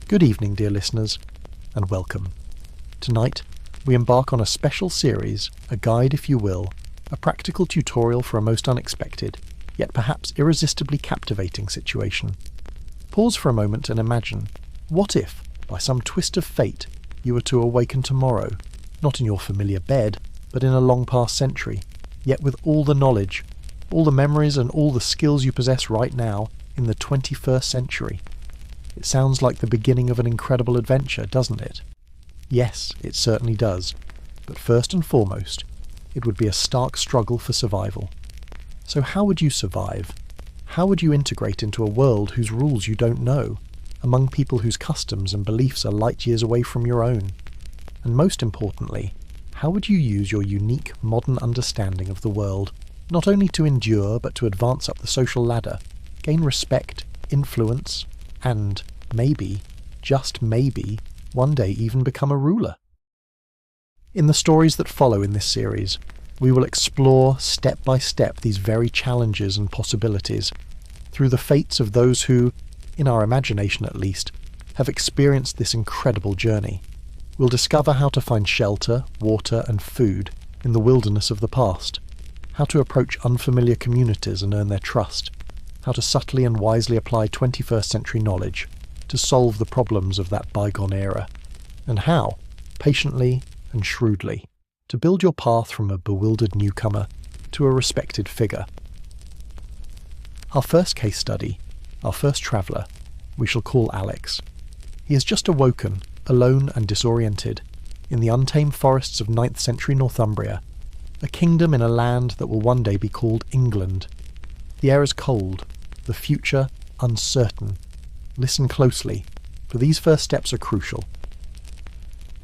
Good evening, dear listeners, and welcome. Tonight, we embark on a special series, a guide if you will, a practical tutorial for a most unexpected, yet perhaps irresistibly captivating situation. Pause for a moment and imagine, what if, by some twist of fate, you were to awaken tomorrow, not in your familiar bed, but in a long-past century, yet with all the knowledge, all the memories and all the skills you possess right now in the 21st century? It sounds like the beginning of an incredible adventure, doesn't it? Yes, it certainly does. But first and foremost, it would be a stark struggle for survival. So how would you survive? How would you integrate into a world whose rules you don't know, among people whose customs and beliefs are light years away from your own? And most importantly, how would you use your unique modern understanding of the world, not only to endure but to advance up the social ladder, gain respect, influence, and maybe, just maybe, one day even become a ruler? In the stories that follow in this series, we will explore step by step these very challenges and possibilities through the fates of those who, in our imagination at least, have experienced this incredible journey. We'll discover how to find shelter, water and food in the wilderness of the past, how to approach unfamiliar communities and earn their trust, how to subtly and wisely apply 21st century knowledge to solve the problems of that bygone era, and how, patiently and shrewdly, to build your path from a bewildered newcomer to a respected figure. Our first case study, our first traveller, we shall call Alex. He has just awoken, alone and disoriented, in the untamed forests of 9th century Northumbria, a kingdom in a land that will one day be called England. The air is cold, the future uncertain. Listen closely, for these first steps are crucial.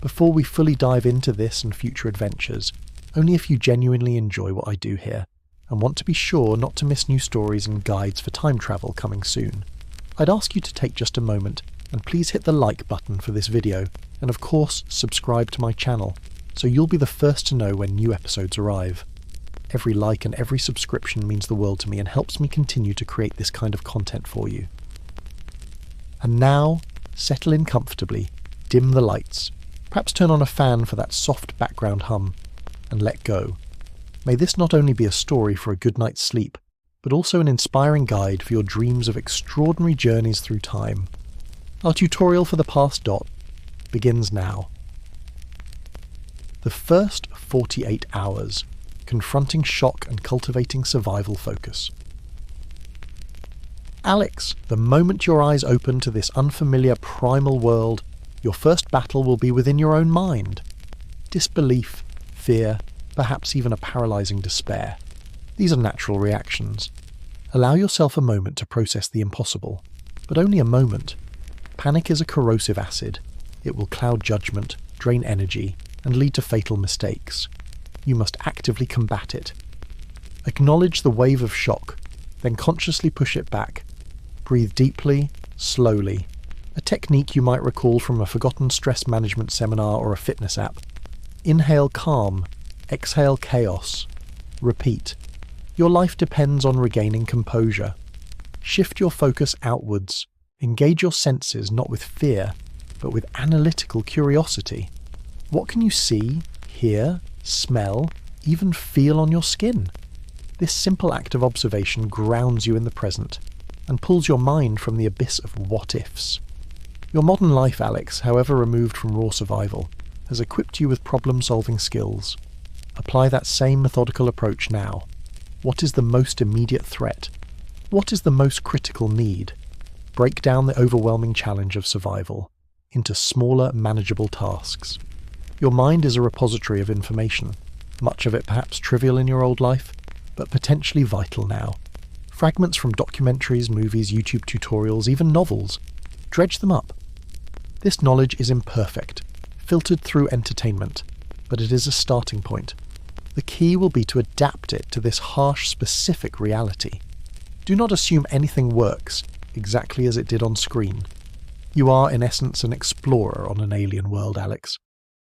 Before we fully dive into this and future adventures, only if you genuinely enjoy what I do here, and want to be sure not to miss new stories and guides for time travel coming soon, I'd ask you to take just a moment and please hit the like button for this video, and of course subscribe to my channel, so you'll be the first to know when new episodes arrive. Every like and every subscription means the world to me and helps me continue to create this kind of content for you. And now, settle in comfortably, dim the lights, perhaps turn on a fan for that soft background hum, and let go. May this not only be a story for a good night's sleep, but also an inspiring guide for your dreams of extraordinary journeys through time. Our tutorial for the past dot begins now. The first 48 hours, confronting shock and cultivating survival focus. Alex, the moment your eyes open to this unfamiliar primal world, your first battle will be within your own mind. Disbelief, fear, perhaps even a paralysing despair. These are natural reactions. Allow yourself a moment to process the impossible, but only a moment. Panic is a corrosive acid. It will cloud judgment, drain energy, and lead to fatal mistakes. You must actively combat it. Acknowledge the wave of shock, then consciously push it back. Breathe deeply, slowly, a technique you might recall from a forgotten stress management seminar or a fitness app. Inhale calm, exhale chaos. Repeat. Your life depends on regaining composure. Shift your focus outwards. Engage your senses not with fear, but with analytical curiosity. What can you see, hear, smell, even feel on your skin? This simple act of observation grounds you in the present and pulls your mind from the abyss of what-ifs. Your modern life, Alex, however removed from raw survival, has equipped you with problem-solving skills. Apply that same methodical approach now. What is the most immediate threat? What is the most critical need? Break down the overwhelming challenge of survival into smaller, manageable tasks. Your mind is a repository of information, much of it perhaps trivial in your old life, but potentially vital now. Fragments from documentaries, movies, YouTube tutorials, even novels. Dredge them up. This knowledge is imperfect, filtered through entertainment, but it is a starting point. The key will be to adapt it to this harsh, specific reality. Do not assume anything works exactly as it did on screen. You are, in essence, an explorer on an alien world, Alex.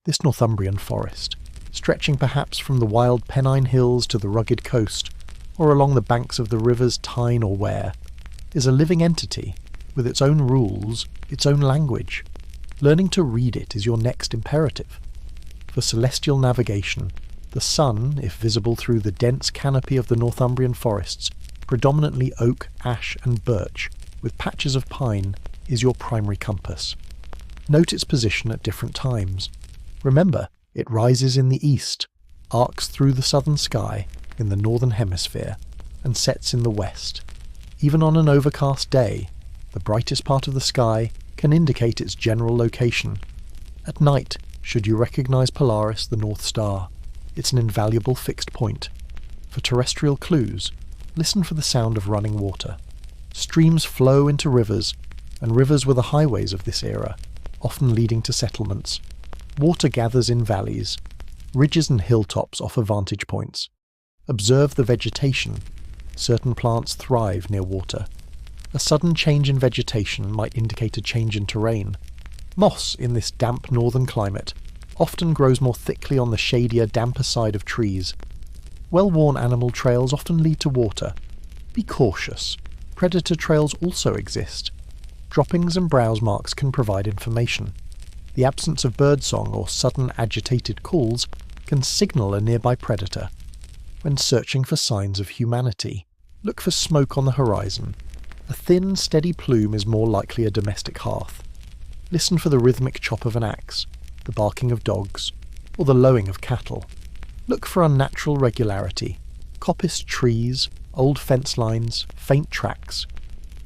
This Northumbrian forest, stretching perhaps from the wild Pennine Hills to the rugged coast, or along the banks of the rivers Tyne or Wear, is a living entity, with its own rules, its own language. Learning to read it is your next imperative. For celestial navigation, the sun, if visible through the dense canopy of the Northumbrian forests, predominantly oak, ash and birch, with patches of pine, is your primary compass. Note its position at different times. Remember, it rises in the east, arcs through the southern sky in the northern hemisphere, and sets in the west. Even on an overcast day, the brightest part of the sky can indicate its general location. At night, should you recognise Polaris, the North Star, it's an invaluable fixed point. For terrestrial clues, listen for the sound of running water. Streams flow into rivers, and rivers were the highways of this era, often leading to settlements. Water gathers in valleys. Ridges and hilltops offer vantage points. Observe the vegetation. Certain plants thrive near water. A sudden change in vegetation might indicate a change in terrain. Moss, in this damp northern climate, often grows more thickly on the shadier, damper side of trees. Well-worn animal trails often lead to water. Be cautious. Predator trails also exist. Droppings and browse marks can provide information. The absence of birdsong or sudden agitated calls can signal a nearby predator. When searching for signs of humanity, look for smoke on the horizon. A thin, steady plume is more likely a domestic hearth. Listen for the rhythmic chop of an axe, the barking of dogs, or the lowing of cattle. Look for unnatural regularity, coppiced trees, old fence lines, faint tracks.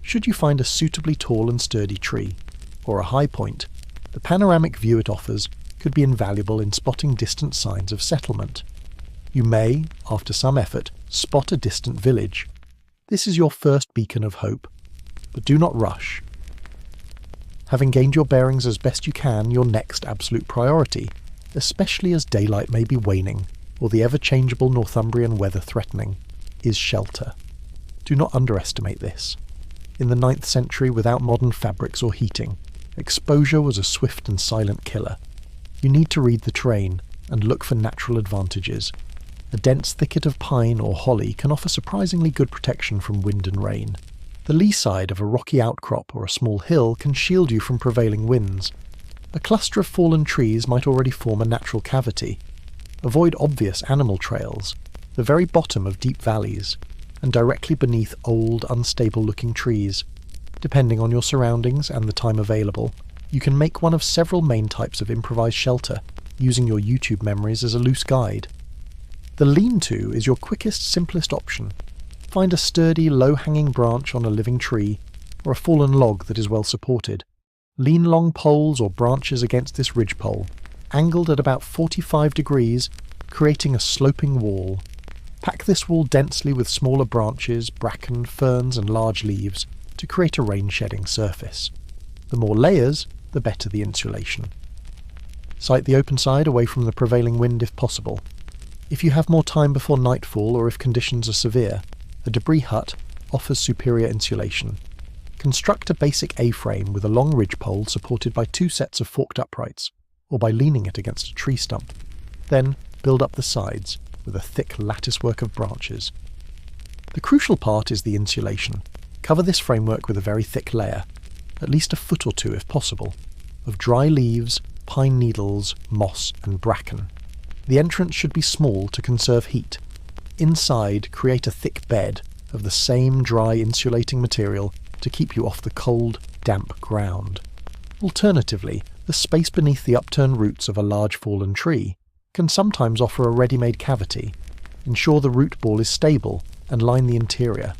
Should you find a suitably tall and sturdy tree, or a high point, the panoramic view it offers could be invaluable in spotting distant signs of settlement. You may, after some effort, spot a distant village. This is your first beacon of hope, but do not rush. Having gained your bearings as best you can, your next absolute priority, especially as daylight may be waning or the ever-changeable Northumbrian weather threatening, is shelter. Do not underestimate this. In the 9th century, without modern fabrics or heating, exposure was a swift and silent killer. You need to read the terrain and look for natural advantages. A dense thicket of pine or holly can offer surprisingly good protection from wind and rain. The lee side of a rocky outcrop or a small hill can shield you from prevailing winds. A cluster of fallen trees might already form a natural cavity. Avoid obvious animal trails, the very bottom of deep valleys, and directly beneath old, unstable-looking trees. Depending on your surroundings and the time available, you can make one of several main types of improvised shelter, using your YouTube memories as a loose guide. The lean-to is your quickest, simplest option. Find a sturdy, low-hanging branch on a living tree, or a fallen log that is well supported. Lean long poles or branches against this ridgepole, angled at about 45 degrees, creating a sloping wall. Pack this wall densely with smaller branches, bracken, ferns and large leaves to create a rain-shedding surface. The more layers, the better the insulation. Sight the open side away from the prevailing wind if possible. If you have more time before nightfall or if conditions are severe, a debris hut offers superior insulation. Construct a basic A-frame with a long ridgepole supported by 2 sets of forked uprights, or by leaning it against a tree stump. Then build up the sides with a thick latticework of branches. The crucial part is the insulation. Cover this framework with a very thick layer, at least a foot or 2 if possible, of dry leaves, pine needles, moss and bracken. The entrance should be small to conserve heat. Inside, create a thick bed of the same dry insulating material to keep you off the cold, damp ground. Alternatively, the space beneath the upturned roots of a large fallen tree can sometimes offer a ready-made cavity. Ensure the root ball is stable and line the interior.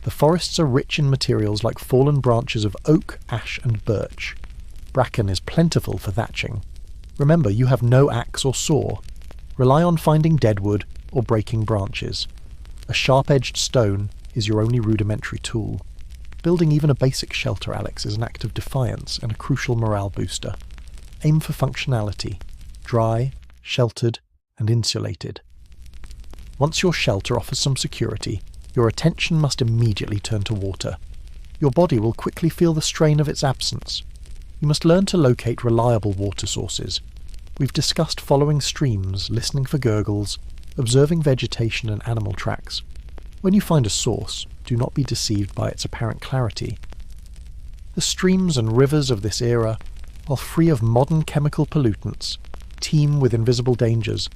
The forests are rich in materials like fallen branches of oak, ash and birch. Bracken is plentiful for thatching. Remember, you have no axe or saw. Rely on finding dead wood or breaking branches. A sharp-edged stone is your only rudimentary tool. Building even a basic shelter, Alex, is an act of defiance and a crucial morale booster. Aim for functionality. Dry, sheltered, and insulated. Once your shelter offers some security, your attention must immediately turn to water. Your body will quickly feel the strain of its absence. You must learn to locate reliable water sources. We've discussed following streams, listening for gurgles, observing vegetation and animal tracks. When you find a source, do not be deceived by its apparent clarity. The streams and rivers of this era, while free of modern chemical pollutants, teem with invisible dangers,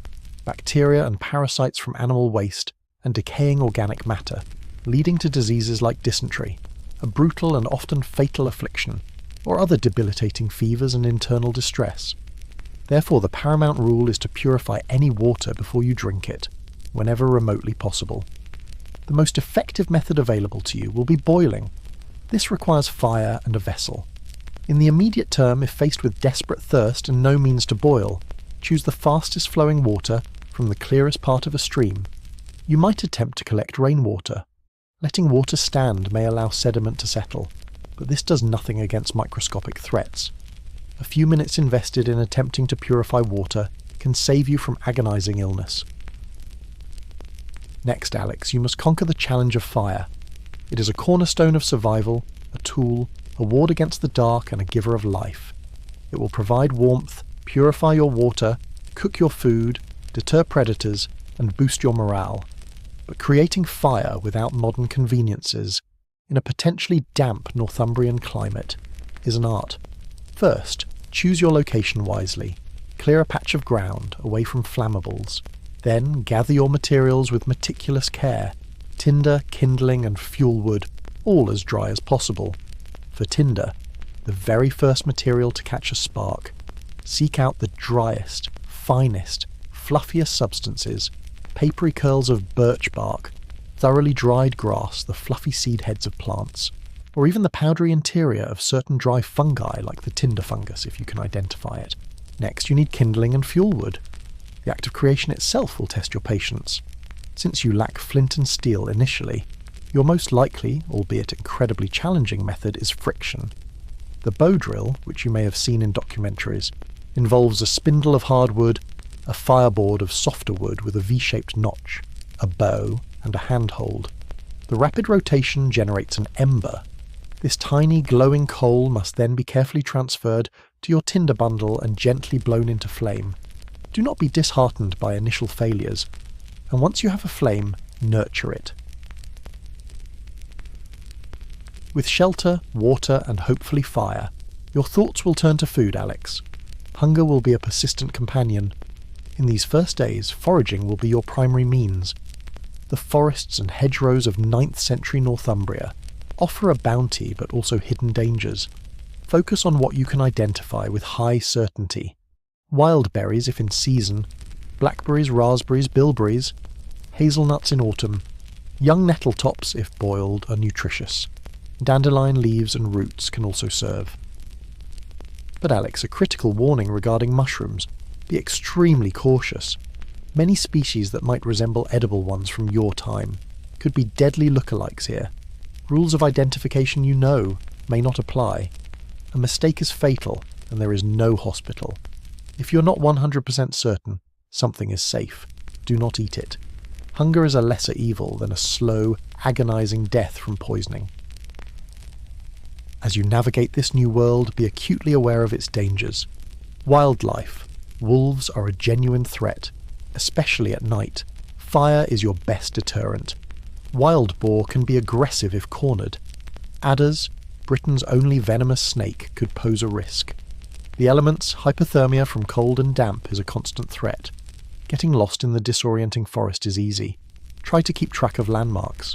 bacteria and parasites from animal waste, and decaying organic matter, leading to diseases like dysentery, a brutal and often fatal affliction, or other debilitating fevers and internal distress. Therefore, the paramount rule is to purify any water before you drink it, whenever remotely possible. The most effective method available to you will be boiling. This requires fire and a vessel. In the immediate term, if faced with desperate thirst and no means to boil, choose the fastest flowing water from the clearest part of a stream. You might attempt to collect rainwater. Letting water stand may allow sediment to settle, but this does nothing against microscopic threats. A few minutes invested in attempting to purify water can save you from agonizing illness. Next, Alex, you must conquer the challenge of fire. It is a cornerstone of survival, a tool, a ward against the dark, and a giver of life. It will provide warmth, purify your water, cook your food, deter predators, and boost your morale. But creating fire without modern conveniences, in a potentially damp Northumbrian climate, is an art. First, choose your location wisely. Clear a patch of ground away from flammables. Then gather your materials with meticulous care. Tinder, kindling, and fuel wood, all as dry as possible. For tinder, the very first material to catch a spark, seek out the driest, finest, fluffiest substances, papery curls of birch bark, thoroughly dried grass, the fluffy seed heads of plants, or even the powdery interior of certain dry fungi like the tinder fungus if you can identify it. Next, you need kindling and fuel wood. The act of creation itself will test your patience. Since you lack flint and steel initially, your most likely, albeit incredibly challenging method is friction. The bow drill, which you may have seen in documentaries, involves a spindle of hardwood, a fireboard of softer wood with a V-shaped notch, a bow, and a handhold. The rapid rotation generates an ember. This tiny glowing coal must then be carefully transferred to your tinder bundle and gently blown into flame. Do not be disheartened by initial failures, and once you have a flame, nurture it. With shelter, water, and hopefully fire, your thoughts will turn to food, Alex. Hunger will be a persistent companion. In these first days, foraging will be your primary means. The forests and hedgerows of 9th century Northumbria offer a bounty but also hidden dangers. Focus on what you can identify with high certainty. Wild berries if in season, blackberries, raspberries, bilberries, hazelnuts in autumn, young nettle tops if boiled are nutritious. Dandelion leaves and roots can also serve. But Alex, a critical warning regarding mushrooms. Be extremely cautious. Many species that might resemble edible ones from your time could be deadly lookalikes here. Rules of identification you know may not apply. A mistake is fatal and there is no hospital. If you're not 100% certain, something is safe. Do not eat it. Hunger is a lesser evil than a slow, agonizing death from poisoning. As you navigate this new world, be acutely aware of its dangers. Wildlife. Wolves are a genuine threat, especially at night. Fire is your best deterrent. Wild boar can be aggressive if cornered. Adders, Britain's only venomous snake, could pose a risk. The elements, hypothermia from cold and damp, is a constant threat. Getting lost in the disorienting forest is easy. Try to keep track of landmarks.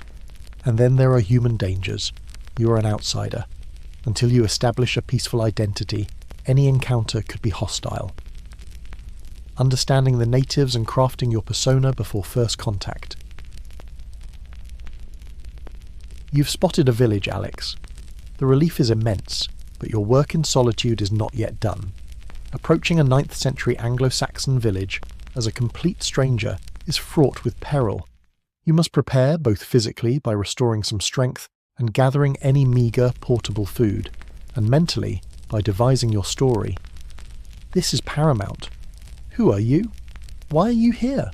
And then there are human dangers. You are an outsider. Until you establish a peaceful identity, any encounter could be hostile. Understanding the natives and crafting your persona before first contact. You've spotted a village, Alex. The relief is immense, but your work in solitude is not yet done. Approaching a 9th century Anglo-Saxon village as a complete stranger is fraught with peril. You must prepare both physically by restoring some strength and gathering any meagre, portable food, and mentally by devising your story. This is paramount. Who are you? Why are you here?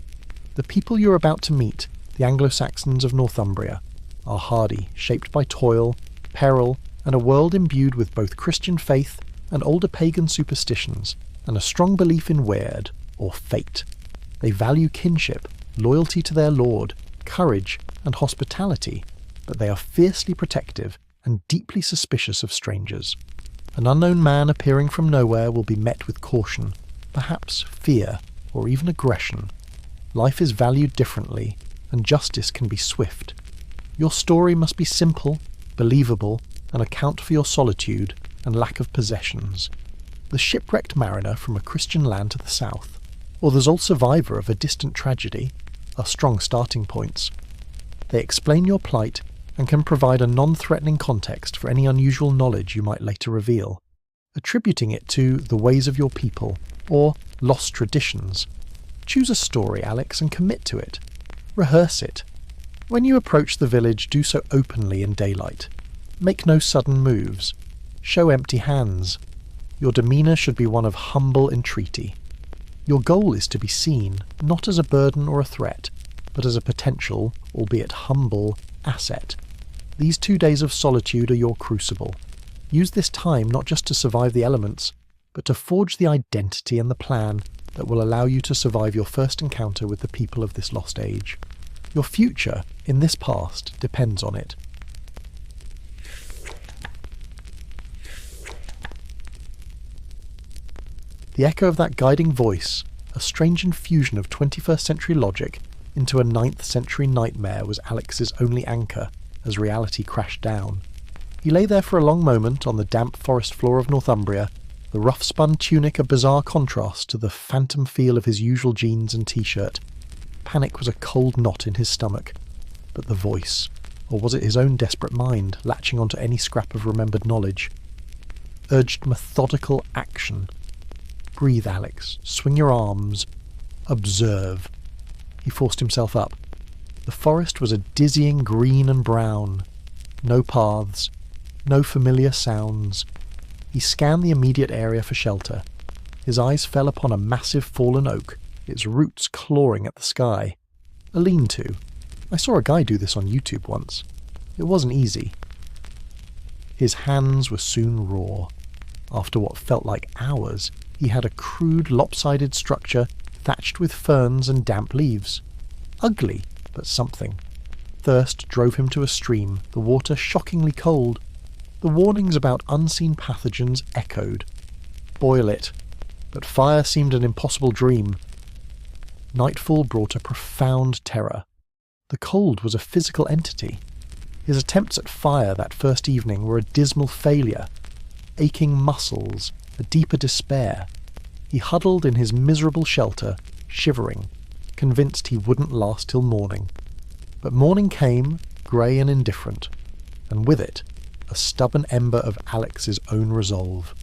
The people you're about to meet, the Anglo-Saxons of Northumbria, are hardy, shaped by toil, peril, and a world imbued with both Christian faith and older pagan superstitions, and a strong belief in weird, or fate. They value kinship, loyalty to their lord, courage, and hospitality, but they are fiercely protective and deeply suspicious of strangers. An unknown man appearing from nowhere will be met with caution, perhaps fear, or even aggression. Life is valued differently, and justice can be swift. Your story must be simple, believable, and account for your solitude and lack of possessions. The shipwrecked mariner from a Christian land to the south, or the sole survivor of a distant tragedy, are strong starting points. They explain your plight and can provide a non-threatening context for any unusual knowledge you might later reveal, attributing it to the ways of your people, or lost traditions. Choose a story, Alex, and commit to it. Rehearse it. When you approach the village, do so openly in daylight. Make no sudden moves. Show empty hands. Your demeanour should be one of humble entreaty. Your goal is to be seen, not as a burden or a threat, but as a potential, albeit humble, asset. These 2 days of solitude are your crucible. Use this time not just to survive the elements, but to forge the identity and the plan that will allow you to survive your first encounter with the people of this lost age. Your future, in this past, depends on it. The echo of that guiding voice, a strange infusion of 21st century logic into a 9th century nightmare, was Alex's only anchor as reality crashed down. He lay there for a long moment on the damp forest floor of Northumbria, the rough-spun tunic a bizarre contrast to the phantom feel of his usual jeans and t-shirt. Panic was a cold knot in his stomach. But the voice, or was it his own desperate mind, latching onto any scrap of remembered knowledge, urged methodical action. Breathe, Alex. Swing your arms. Observe. He forced himself up. The forest was a dizzying green and brown. No paths. No familiar sounds. He scanned the immediate area for shelter. His eyes fell upon a massive fallen oak, its roots clawing at the sky. A lean-to. I saw a guy do this on YouTube once. It wasn't easy. His hands were soon raw. After what felt like hours, he had a crude, lopsided structure thatched with ferns and damp leaves. Ugly, but something. Thirst drove him to a stream, the water shockingly cold. The warnings about unseen pathogens echoed. Boil it. But fire seemed an impossible dream. Nightfall brought a profound terror. The cold was a physical entity. His attempts at fire that first evening were a dismal failure. Aching muscles, a deeper despair. He huddled in his miserable shelter, shivering, convinced he wouldn't last till morning. But morning came, grey and indifferent, and with it, a stubborn ember of Alex's own resolve.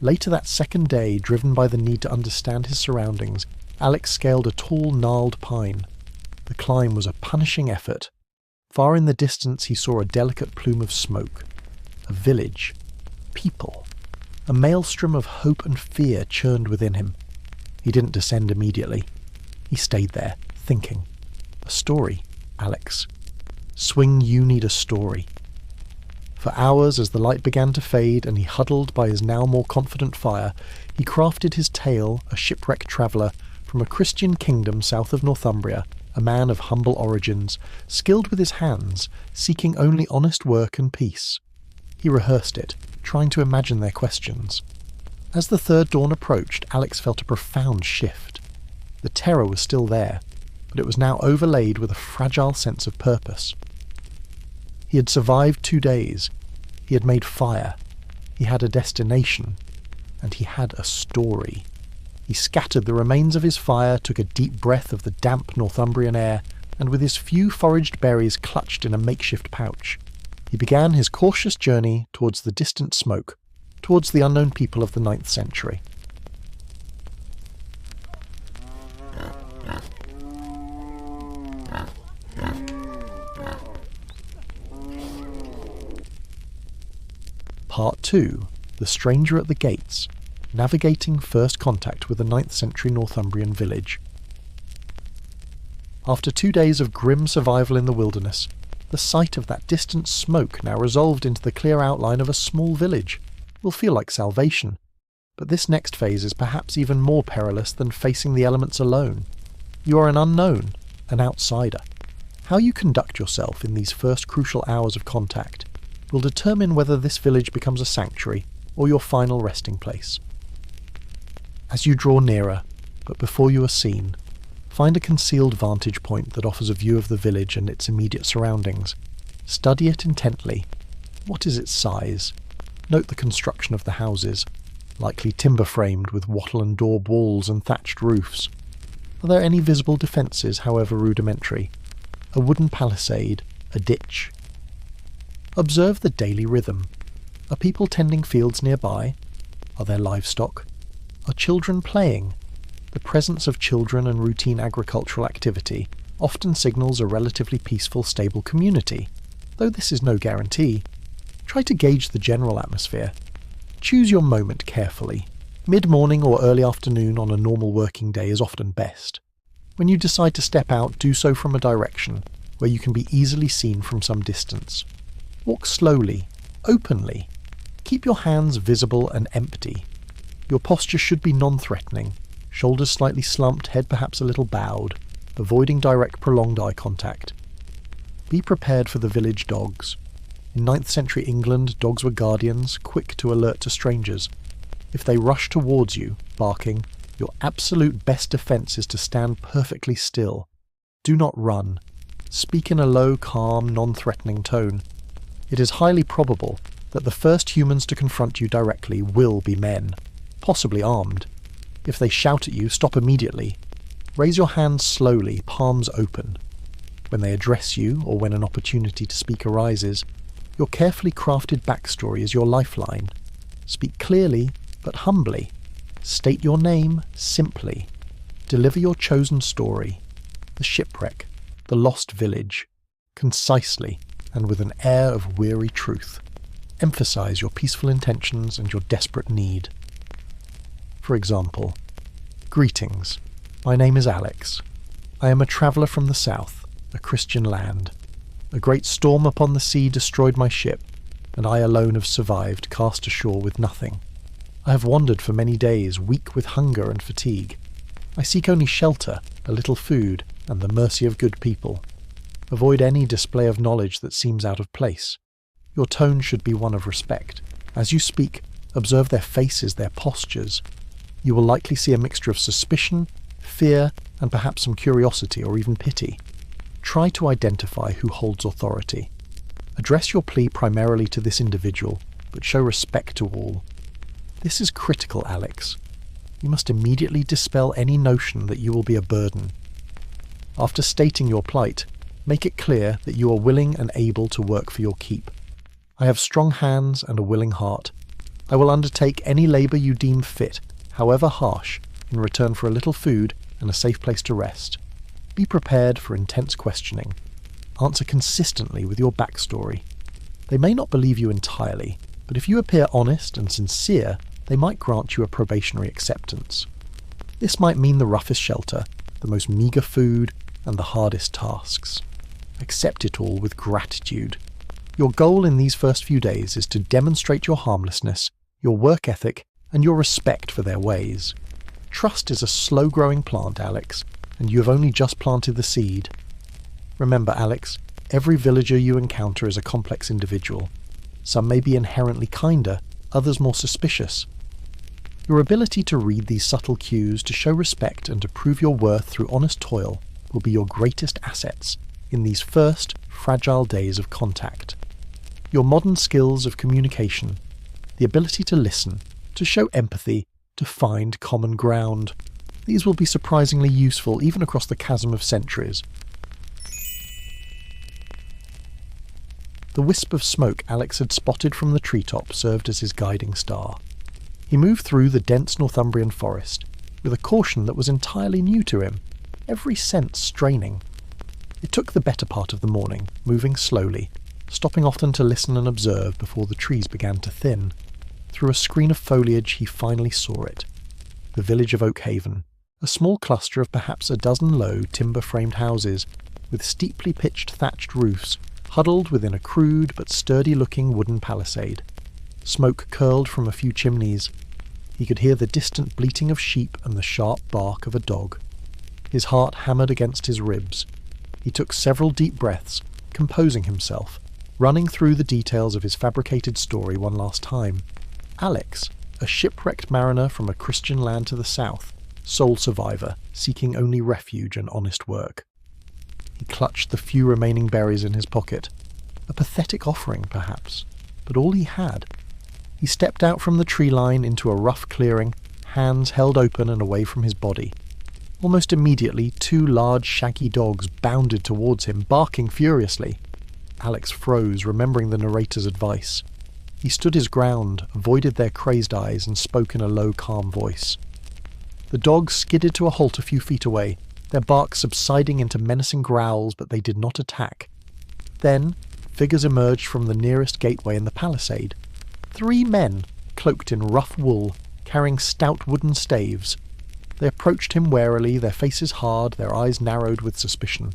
Later that second day, driven by the need to understand his surroundings, Alex scaled a tall, gnarled pine. The climb was a punishing effort. Far in the distance he saw a delicate plume of smoke. A village. People. A maelstrom of hope and fear churned within him. He didn't descend immediately. He stayed there, thinking. A story, Alex. Swing, you need a story. For hours, as the light began to fade and he huddled by his now more confident fire, he crafted his tale, a shipwrecked traveller, from a Christian kingdom south of Northumbria, a man of humble origins, skilled with his hands, seeking only honest work and peace. He rehearsed it, trying to imagine their questions. As the third dawn approached, Alex felt a profound shift. The terror was still there, but it was now overlaid with a fragile sense of purpose. He had survived 2 days. He had made fire. He had a destination. And he had a story. He scattered the remains of his fire, took a deep breath of the damp Northumbrian air, and with his few foraged berries clutched in a makeshift pouch, he began his cautious journey towards the distant smoke, towards the unknown people of the 9th century. Part 2. The Stranger at the Gates. Navigating first contact with a 9th century Northumbrian village. After 2 days of grim survival in the wilderness, the sight of that distant smoke now resolved into the clear outline of a small village will feel like salvation. But this next phase is perhaps even more perilous than facing the elements alone. You are an unknown, an outsider. How you conduct yourself in these first crucial hours of contact, will determine whether this village becomes a sanctuary or your final resting place. As you draw nearer, but before you are seen, find a concealed vantage point that offers a view of the village and its immediate surroundings. Study it intently. What is its size? Note the construction of the houses, likely timber-framed with wattle and daub walls and thatched roofs. Are there any visible defences, however rudimentary? A wooden palisade, a ditch? Observe the daily rhythm. Are people tending fields nearby? Are there livestock? Are children playing? The presence of children and routine agricultural activity often signals a relatively peaceful, stable community, though this is no guarantee. Try to gauge the general atmosphere. Choose your moment carefully. Mid-morning or early afternoon on a normal working day is often best. When you decide to step out, do so from a direction where you can be easily seen from some distance. Walk slowly, openly. Keep your hands visible and empty. Your posture should be non-threatening, shoulders slightly slumped, head perhaps a little bowed, avoiding direct prolonged eye contact. Be prepared for the village dogs. In 9th century England, dogs were guardians, quick to alert to strangers. If they rush towards you, barking, your absolute best defence is to stand perfectly still. Do not run. Speak in a low, calm, non-threatening tone. It is highly probable that the first humans to confront you directly will be men, possibly armed. If they shout at you, stop immediately. Raise your hands slowly, palms open. When they address you, or when an opportunity to speak arises, your carefully crafted backstory is your lifeline. Speak clearly, but humbly. State your name simply. Deliver your chosen story, the shipwreck, the lost village, concisely and with an air of weary truth. Emphasize your peaceful intentions and your desperate need. For example, greetings. My name is Alex. I am a traveller from the south, a Christian land. A great storm upon the sea destroyed my ship, and I alone have survived, cast ashore with nothing. I have wandered for many days, weak with hunger and fatigue. I seek only shelter, a little food, and the mercy of good people. Avoid any display of knowledge that seems out of place. Your tone should be one of respect. As you speak, observe their faces, their postures. You will likely see a mixture of suspicion, fear, and perhaps some curiosity or even pity. Try to identify who holds authority. Address your plea primarily to this individual, but show respect to all. This is critical, Alex. You must immediately dispel any notion that you will be a burden. After stating your plight, make it clear that you are willing and able to work for your keep. I have strong hands and a willing heart. I will undertake any labour you deem fit, however harsh, in return for a little food and a safe place to rest. Be prepared for intense questioning. Answer consistently with your backstory. They may not believe you entirely, but if you appear honest and sincere, they might grant you a probationary acceptance. This might mean the roughest shelter, the most meagre food, and the hardest tasks. Accept it all with gratitude. Your goal in these first few days is to demonstrate your harmlessness, your work ethic, and your respect for their ways. Trust is a slow-growing plant, Alex, and you have only just planted the seed. Remember, Alex, every villager you encounter is a complex individual. Some may be inherently kinder, others more suspicious. Your ability to read these subtle cues, to show respect and to prove your worth through honest toil will be your greatest assets in these first, fragile days of contact. Your modern skills of communication, the ability to listen, to show empathy, to find common ground, these will be surprisingly useful even across the chasm of centuries. The wisp of smoke Alex had spotted from the treetop served as his guiding star. He moved through the dense Northumbrian forest, with a caution that was entirely new to him, every sense straining. It took the better part of the morning, moving slowly, stopping often to listen and observe before the trees began to thin. Through a screen of foliage he finally saw it. The village of Oakhaven, a small cluster of perhaps a dozen low, timber-framed houses, with steeply pitched thatched roofs, huddled within a crude but sturdy-looking wooden palisade. Smoke curled from a few chimneys. He could hear the distant bleating of sheep and the sharp bark of a dog. His heart hammered against his ribs. He took several deep breaths, composing himself, Running through the details of his fabricated story one last time, Alex, a shipwrecked mariner from a Christian land to the south, sole survivor, seeking only refuge and honest work. He clutched the few remaining berries in his pocket. A pathetic offering, perhaps, but all he had. He stepped out from the tree line into a rough clearing, hands held open and away from his body. Almost immediately, two large, shaggy dogs bounded towards him, barking furiously. Alex froze, remembering the narrator's advice. He stood his ground, avoided their crazed eyes, and spoke in a low, calm voice. The dogs skidded to a halt a few feet away, their bark subsiding into menacing growls, but they did not attack. Then, figures emerged from the nearest gateway in the palisade. 3 men, cloaked in rough wool, carrying stout wooden staves. They approached him warily, their faces hard, their eyes narrowed with suspicion.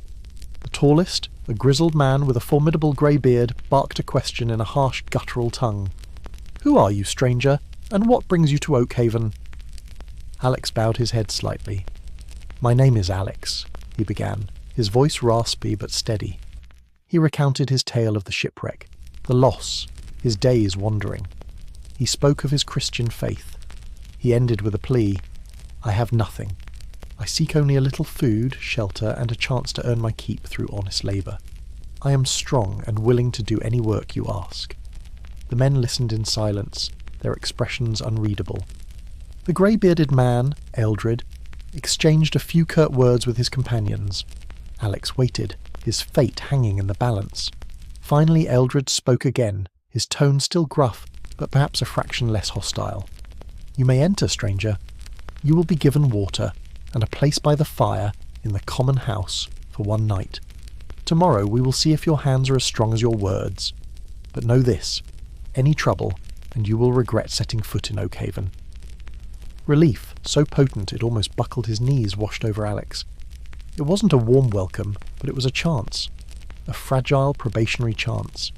The tallest, a grizzled man with a formidable grey beard, barked a question in a harsh, guttural tongue. "Who are you, stranger, and what brings you to Oakhaven?" Alex bowed his head slightly. "My name is Alex," he began, his voice raspy but steady. He recounted his tale of the shipwreck, the loss, his days wandering. He spoke of his Christian faith. He ended with a plea. "I have nothing. I seek only a little food, shelter, and a chance to earn my keep through honest labour. I am strong and willing to do any work you ask." The men listened in silence, their expressions unreadable. The grey-bearded man, Eldred, exchanged a few curt words with his companions. Alex waited, his fate hanging in the balance. Finally Eldred spoke again, his tone still gruff, but perhaps a fraction less hostile. "You may enter, stranger. You will be given water, and a place by the fire in the common house for one night. Tomorrow we will see if your hands are as strong as your words. But know this, any trouble, and you will regret setting foot in Oakhaven." Relief, so potent it almost buckled his knees, washed over Alex. It wasn't a warm welcome, but it was a chance. A fragile, probationary chance.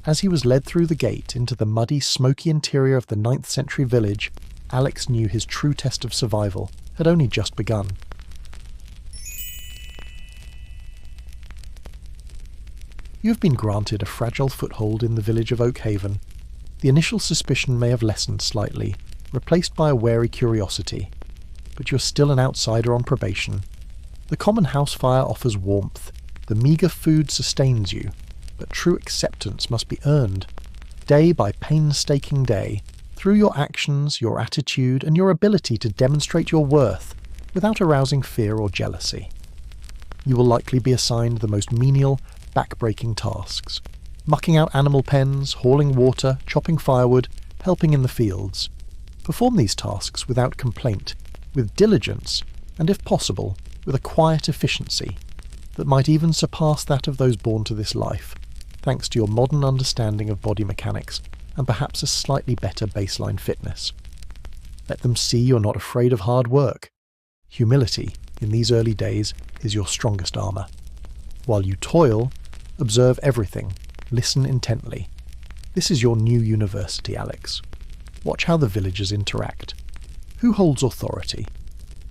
As he was led through the gate into the muddy, smoky interior of the 9th century village, Alex knew his true test of survival had only just begun. You have been granted a fragile foothold in the village of Oakhaven. The initial suspicion may have lessened slightly, replaced by a wary curiosity, but you're still an outsider on probation. The common house fire offers warmth, the meagre food sustains you, but true acceptance must be earned, day by painstaking day, through your actions, your attitude, and your ability to demonstrate your worth without arousing fear or jealousy. You will likely be assigned the most menial, back-breaking tasks, mucking out animal pens, hauling water, chopping firewood, helping in the fields. Perform these tasks without complaint, with diligence, and if possible, with a quiet efficiency that might even surpass that of those born to this life, thanks to your modern understanding of body mechanics and perhaps a slightly better baseline fitness. Let them see you're not afraid of hard work. Humility, in these early days, is your strongest armour. While you toil, observe everything, listen intently. This is your new university, Alex. Watch how the villagers interact. Who holds authority?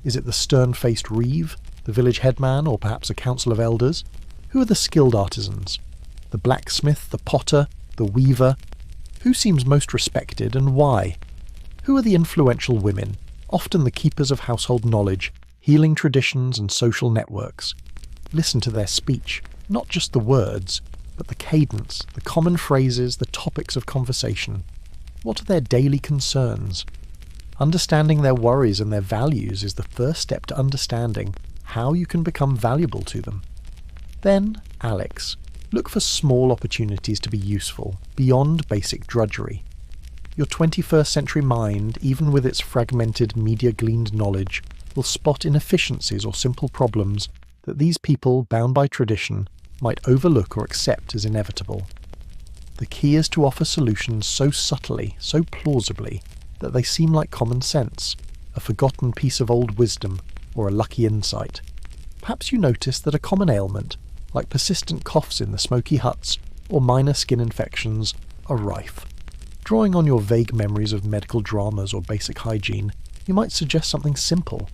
Is it the stern-faced reeve, the village headman, or perhaps a council of elders? Who are the skilled artisans? The blacksmith, the potter, the weaver? Who seems most respected and why? Who are the influential women, often the keepers of household knowledge, healing traditions and social networks? Listen to their speech, not just the words, but the cadence, the common phrases, the topics of conversation. What are their daily concerns? Understanding their worries and their values is the first step to understanding how you can become valuable to them. Then, Alex, look for small opportunities to be useful, beyond basic drudgery. Your 21st century mind, even with its fragmented media-gleaned knowledge, will spot inefficiencies or simple problems that these people, bound by tradition, might overlook or accept as inevitable. The key is to offer solutions so subtly, so plausibly, that they seem like common sense, a forgotten piece of old wisdom, or a lucky insight. Perhaps you notice that a common ailment, like persistent coughs in the smoky huts, or minor skin infections, are rife. Drawing on your vague memories of medical dramas or basic hygiene, you might suggest something simple.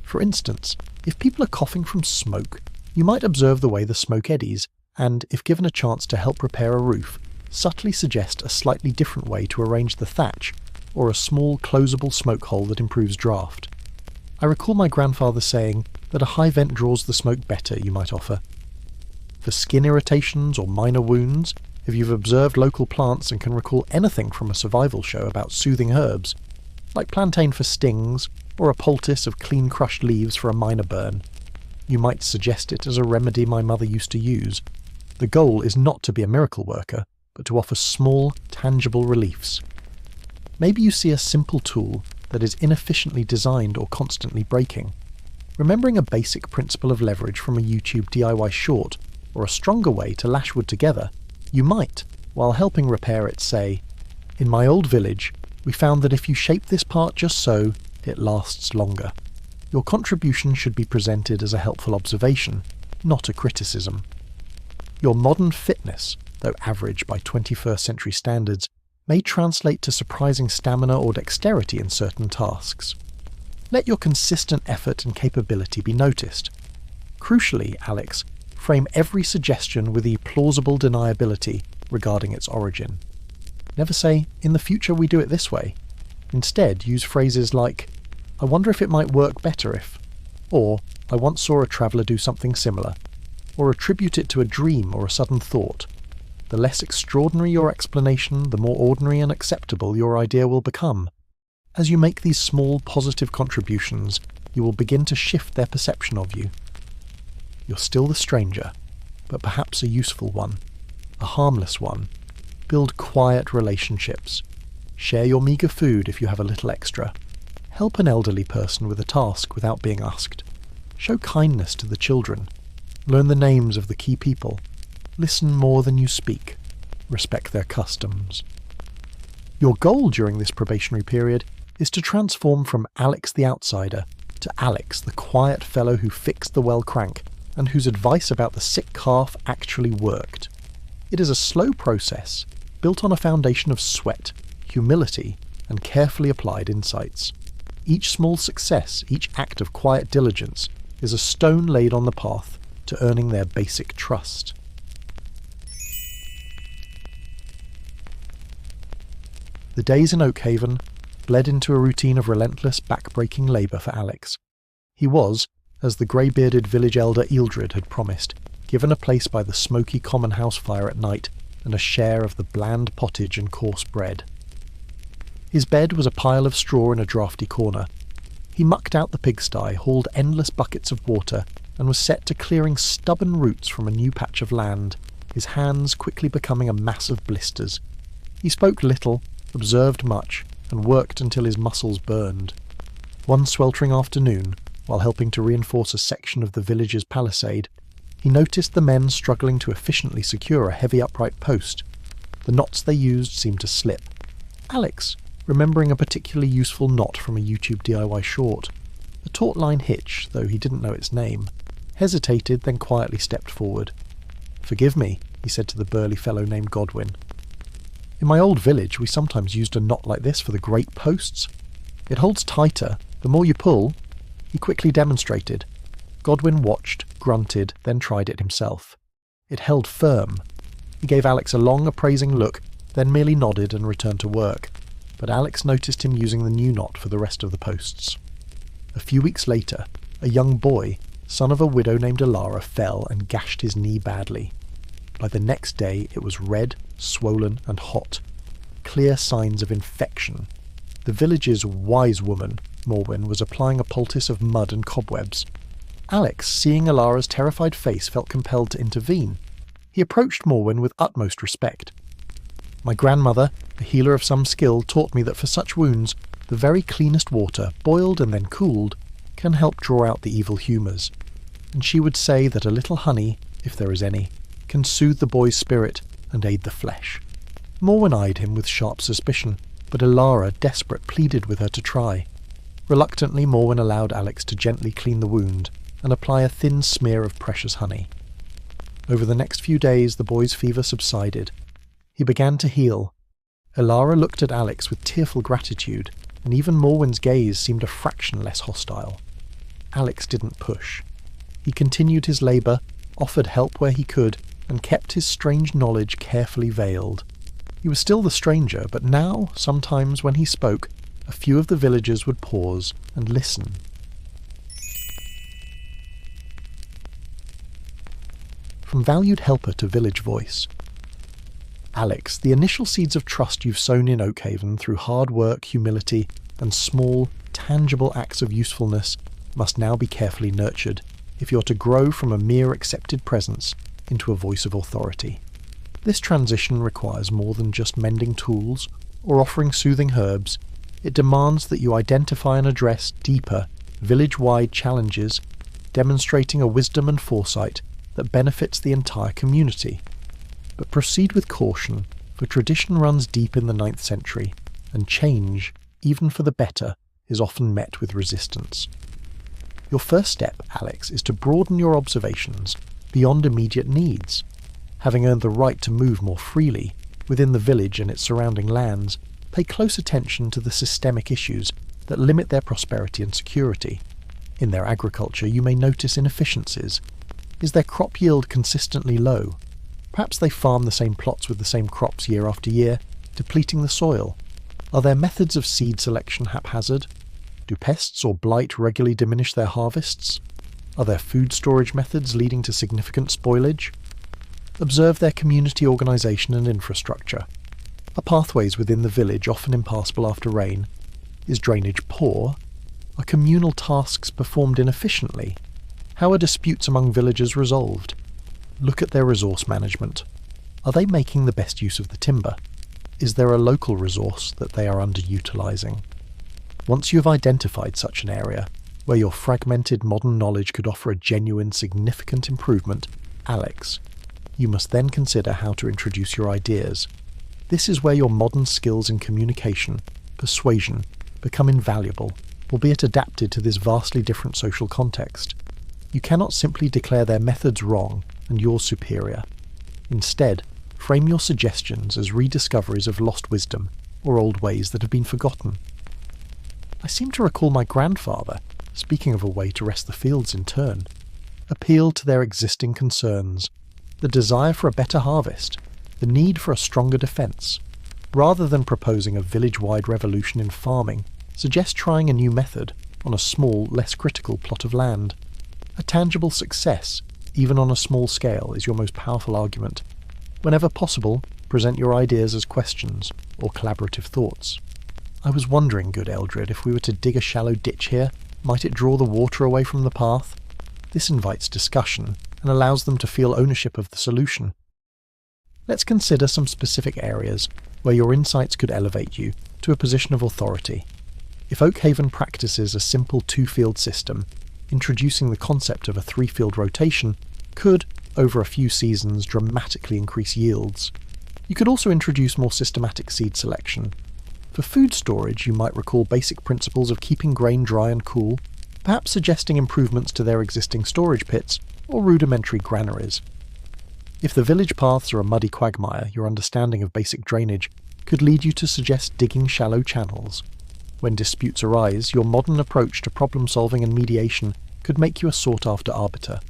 For instance, if people are coughing from smoke, you might observe the way the smoke eddies, and, if given a chance to help repair a roof, subtly suggest a slightly different way to arrange the thatch, or a small closable smoke hole that improves draft. I recall my grandfather saying that a high vent draws the smoke better, you might offer. For skin irritations or minor wounds, if you've observed local plants and can recall anything from a survival show about soothing herbs, like plantain for stings, or a poultice of clean crushed leaves for a minor burn, you might suggest it as a remedy my mother used to use. The goal is not to be a miracle worker, but to offer small, tangible reliefs. Maybe you see a simple tool that is inefficiently designed or constantly breaking. Remembering a basic principle of leverage from a YouTube DIY short, or a stronger way to lash wood together, you might, while helping repair it, say, "In my old village, we found that if you shape this part just so, it lasts longer." Your contribution should be presented as a helpful observation, not a criticism. Your modern fitness, though average by 21st century standards, may translate to surprising stamina or dexterity in certain tasks. Let your consistent effort and capability be noticed. Crucially, Alex, frame every suggestion with the plausible deniability regarding its origin. Never say, "In the future we do it this way." Instead, use phrases like, "I wonder if it might work better if," or "I once saw a traveller do something similar," or attribute it to a dream or a sudden thought. The less extraordinary your explanation, the more ordinary and acceptable your idea will become. As you make these small positive contributions, you will begin to shift their perception of you. You're still the stranger, but perhaps a useful one, a harmless one. Build quiet relationships. Share your meagre food if you have a little extra. Help an elderly person with a task without being asked. Show kindness to the children. Learn the names of the key people. Listen more than you speak. Respect their customs. Your goal during this probationary period is to transform from Alex the outsider to Alex the quiet fellow who fixed the well crank and whose advice about the sick calf actually worked. It is a slow process, built on a foundation of sweat, humility, and carefully applied insights. Each small success, each act of quiet diligence, is a stone laid on the path to earning their basic trust. The days in Oakhaven bled into a routine of relentless, back-breaking labour for Alex. He was, as the grey-bearded village elder Ealdred had promised, given a place by the smoky common house fire at night and a share of the bland pottage and coarse bread. His bed was a pile of straw in a draughty corner. He mucked out the pigsty, hauled endless buckets of water, and was set to clearing stubborn roots from a new patch of land, his hands quickly becoming a mass of blisters. He spoke little, observed much, and worked until his muscles burned. One sweltering afternoon, while helping to reinforce a section of the village's palisade, he noticed the men struggling to efficiently secure a heavy upright post. The knots they used seemed to slip. Alex, remembering a particularly useful knot from a YouTube DIY short, a taut line hitch, though he didn't know its name, hesitated, then quietly stepped forward. "Forgive me," he said to the burly fellow named Godwin. "In my old village we sometimes used a knot like this for the great posts. It holds tighter, the more you pull." He quickly demonstrated. Godwin watched, grunted, then tried it himself. It held firm. He gave Alex a long, appraising look, then merely nodded and returned to work. But Alex noticed him using the new knot for the rest of the posts. A few weeks later, a young boy, son of a widow named Alara, fell and gashed his knee badly. By the next day it was red, swollen and hot. Clear signs of infection. The village's wise woman, Morwen, was applying a poultice of mud and cobwebs. Alex, seeing Alara's terrified face, felt compelled to intervene. He approached Morwen with utmost respect. "My grandmother, a healer of some skill, taught me that for such wounds, the very cleanest water, boiled and then cooled, can help draw out the evil humours. And she would say that a little honey, if there is any, can soothe the boy's spirit and aid the flesh." Morwen eyed him with sharp suspicion, but Alara, desperate, pleaded with her to try. Reluctantly, Morwen allowed Alex to gently clean the wound and apply a thin smear of precious honey. Over the next few days the boy's fever subsided. He began to heal. Alara looked at Alex with tearful gratitude, and even Morwen's gaze seemed a fraction less hostile. Alex didn't push. He continued his labour, offered help where he could, and kept his strange knowledge carefully veiled. He was still the stranger, but now, sometimes when he spoke, a few of the villagers would pause and listen. From valued helper to village voice. Alex, the initial seeds of trust you've sown in Oakhaven through hard work, humility, and small, tangible acts of usefulness must now be carefully nurtured if you're to grow from a mere accepted presence into a voice of authority. This transition requires more than just mending tools or offering soothing herbs. It demands that you identify and address deeper, village-wide challenges, demonstrating a wisdom and foresight that benefits the entire community. But proceed with caution, for tradition runs deep in the 9th century, and change, even for the better, is often met with resistance. Your first step, Alex, is to broaden your observations beyond immediate needs. Having earned the right to move more freely within the village and its surrounding lands, pay close attention to the systemic issues that limit their prosperity and security. In their agriculture, you may notice inefficiencies. Is their crop yield consistently low? Perhaps they farm the same plots with the same crops year after year, depleting the soil. Are their methods of seed selection haphazard? Do pests or blight regularly diminish their harvests? Are their food storage methods leading to significant spoilage? Observe their community organisation and infrastructure. Are pathways within the village often impassable after rain? Is drainage poor? Are communal tasks performed inefficiently? How are disputes among villagers resolved? Look at their resource management. Are they making the best use of the timber? Is there a local resource that they are underutilising? Once you have identified such an area, where your fragmented modern knowledge could offer a genuine, significant improvement, Alex, you must then consider how to introduce your ideas. This is where your modern skills in communication, persuasion, become invaluable, albeit adapted to this vastly different social context. You cannot simply declare their methods wrong and yours superior. Instead, frame your suggestions as rediscoveries of lost wisdom or old ways that have been forgotten. I seem to recall my grandfather, speaking of a way to rest the fields in turn, appealed to their existing concerns, the desire for a better harvest, the need for a stronger defence. Rather than proposing a village-wide revolution in farming, suggest trying a new method on a small, less critical plot of land. A tangible success, even on a small scale, is your most powerful argument. Whenever possible, present your ideas as questions or collaborative thoughts. I was wondering, good Eldred, if we were to dig a shallow ditch here, might it draw the water away from the path? This invites discussion and allows them to feel ownership of the solution. Let's consider some specific areas where your insights could elevate you to a position of authority. If Oakhaven practices a simple 2-field system, introducing the concept of a 3-field rotation could, over a few seasons, dramatically increase yields. You could also introduce more systematic seed selection. For food storage, you might recall basic principles of keeping grain dry and cool, perhaps suggesting improvements to their existing storage pits or rudimentary granaries. If the village paths are a muddy quagmire, your understanding of basic drainage could lead you to suggest digging shallow channels. When disputes arise, your modern approach to problem-solving and mediation could make you a sought-after arbiter.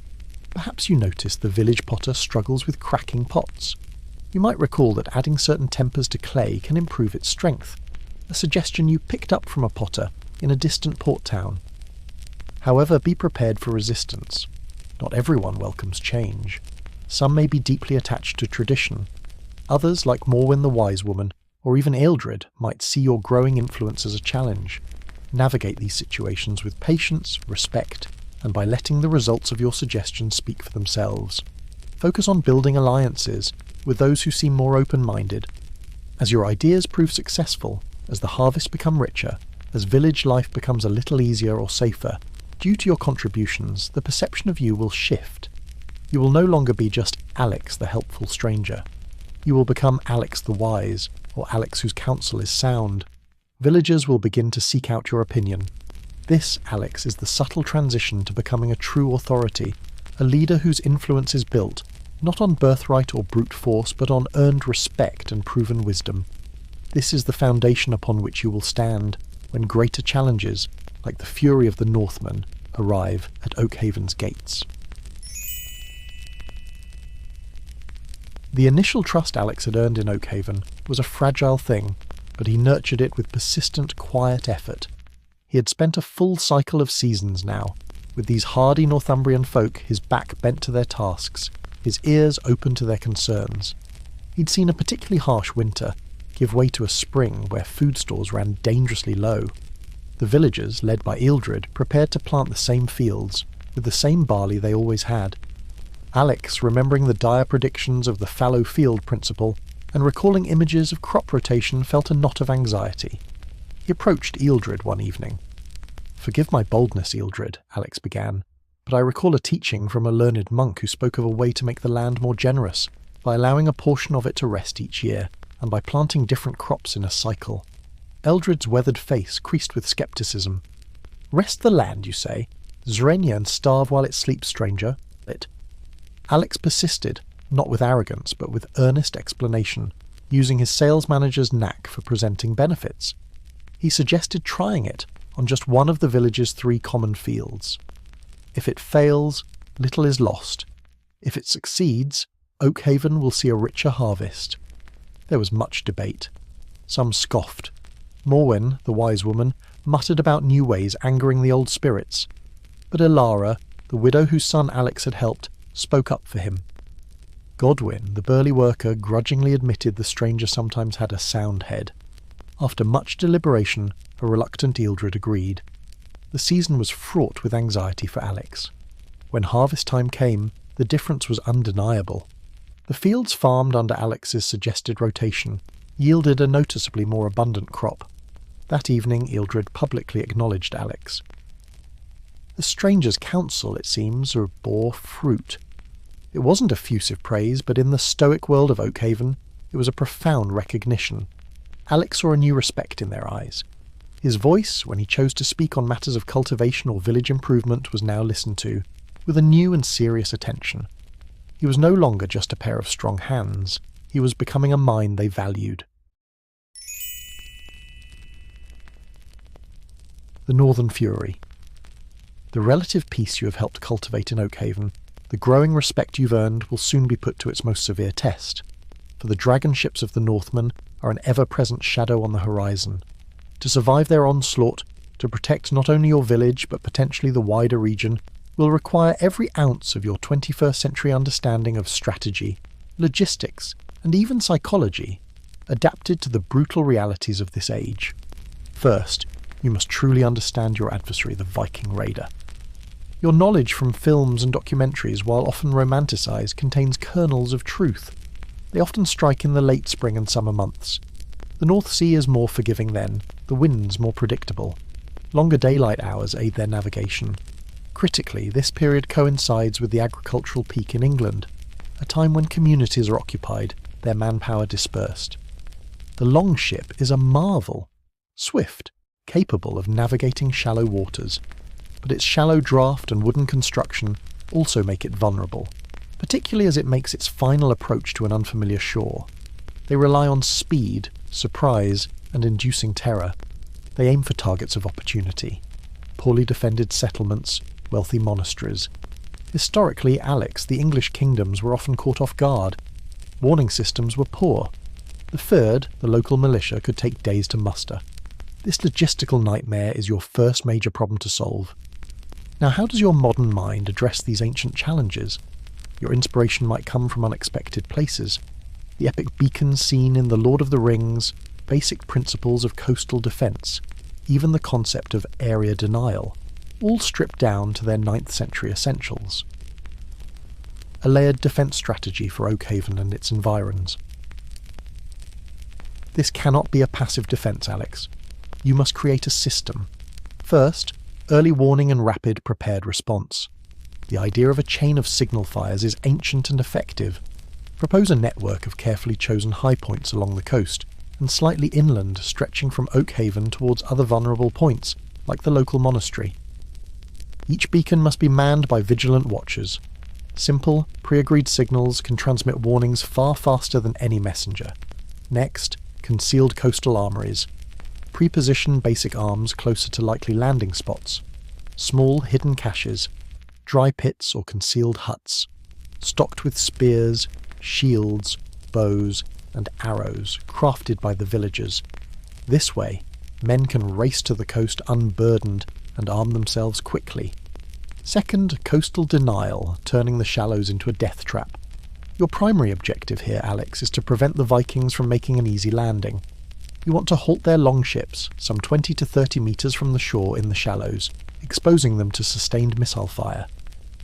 Perhaps you notice the village potter struggles with cracking pots. You might recall that adding certain tempers to clay can improve its strength, a suggestion you picked up from a potter in a distant port town. However, be prepared for resistance. Not everyone welcomes change. Some may be deeply attached to tradition. Others, like Morwen the Wise Woman, or even Ealdred, might see your growing influence as a challenge. Navigate these situations with patience, respect, and by letting the results of your suggestions speak for themselves. Focus on building alliances with those who seem more open-minded. As your ideas prove successful, as the harvests become richer, as village life becomes a little easier or safer, due to your contributions, the perception of you will shift. You will no longer be just Alex the helpful stranger. You will become Alex the wise, or Alex whose counsel is sound. Villagers will begin to seek out your opinion. This, Alex, is the subtle transition to becoming a true authority, a leader whose influence is built, not on birthright or brute force, but on earned respect and proven wisdom. This is the foundation upon which you will stand when greater challenges, like the fury of the Northmen, arrive at Oakhaven's gates. The initial trust Alex had earned in Oakhaven was a fragile thing, but he nurtured it with persistent, quiet effort. He had spent a full cycle of seasons now, with these hardy Northumbrian folk, his back bent to their tasks, his ears open to their concerns. He'd seen a particularly harsh winter give way to a spring where food stores ran dangerously low. The villagers, led by Ealdred, prepared to plant the same fields, with the same barley they always had. Alex, remembering the dire predictions of the fallow field principle, and recalling images of crop rotation, felt a knot of anxiety. He approached Ealdred one evening. "Forgive my boldness, Ealdred," Alex began, "but I recall a teaching from a learned monk who spoke of a way to make the land more generous, by allowing a portion of it to rest each year, and by planting different crops in a cycle." Eldred's weathered face creased with scepticism. "Rest the land, you say? Zrenia and starve while it sleeps, stranger?" Alex persisted, not with arrogance, but with earnest explanation, using his sales manager's knack for presenting benefits. He suggested trying it on just one of the village's 3 common fields. If it fails, little is lost. If it succeeds, Oakhaven will see a richer harvest. There was much debate. Some scoffed. Morwen, the wise woman, muttered about new ways angering the old spirits. But Ilara, the widow whose son Alex had helped, spoke up for him. Godwin, the burly worker, grudgingly admitted the stranger sometimes had a sound head. After much deliberation, a reluctant Ealdred agreed. The season was fraught with anxiety for Alex. When harvest time came, the difference was undeniable. The fields farmed under Alex's suggested rotation yielded a noticeably more abundant crop. That evening Ealdred publicly acknowledged Alex. The stranger's counsel, it seems, bore fruit. It wasn't effusive praise, but in the stoic world of Oakhaven, it was a profound recognition. Alex saw a new respect in their eyes. His voice, when he chose to speak on matters of cultivation or village improvement, was now listened to, with a new and serious attention. He was no longer just a pair of strong hands. He was becoming a mind they valued. The Northern Fury. The relative peace you have helped cultivate in Oakhaven, the growing respect you've earned, will soon be put to its most severe test, for the dragon ships of the Northmen are an ever-present shadow on the horizon. To survive their onslaught, to protect not only your village but potentially the wider region, will require every ounce of your 21st century understanding of strategy, logistics, and even psychology, adapted to the brutal realities of this age. First, you must truly understand your adversary, the Viking raider. Your knowledge from films and documentaries, while often romanticised, contains kernels of truth. They often strike in the late spring and summer months. The North Sea is more forgiving then, the winds more predictable. Longer daylight hours aid their navigation. Critically, this period coincides with the agricultural peak in England, a time when communities are occupied, their manpower dispersed. The longship is a marvel, swift, capable of navigating shallow waters, but its shallow draft and wooden construction also make it vulnerable, particularly as it makes its final approach to an unfamiliar shore. They rely on speed, surprise, and inducing terror. They aim for targets of opportunity. Poorly defended settlements, wealthy monasteries. Historically, Alex, the English kingdoms were often caught off guard. Warning systems were poor. The Fyrd, the local militia, could take days to muster. This logistical nightmare is your first major problem to solve. Now, how does your modern mind address these ancient challenges? Your inspiration might come from unexpected places. The epic beacons seen in The Lord of the Rings, basic principles of coastal defence, even the concept of area denial, all stripped down to their 9th century essentials. A layered defence strategy for Oakhaven and its environs. This cannot be a passive defence, Alex. You must create a system. First, early warning and rapid prepared response. The idea of a chain of signal fires is ancient and effective. Propose a network of carefully chosen high points along the coast, and slightly inland stretching from Oakhaven towards other vulnerable points, like the local monastery. Each beacon must be manned by vigilant watchers. Simple, pre-agreed signals can transmit warnings far faster than any messenger. Next, concealed coastal armories. Pre-position basic arms closer to likely landing spots. Small, hidden caches. Dry pits or concealed huts. Stocked with spears, shields, bows, and arrows crafted by the villagers. This way, men can race to the coast unburdened and arm themselves quickly. Second, coastal denial, turning the shallows into a death trap. Your primary objective here, Alex, is to prevent the Vikings from making an easy landing. You want to halt their longships, some 20 to 30 metres from the shore in the shallows, exposing them to sustained missile fire.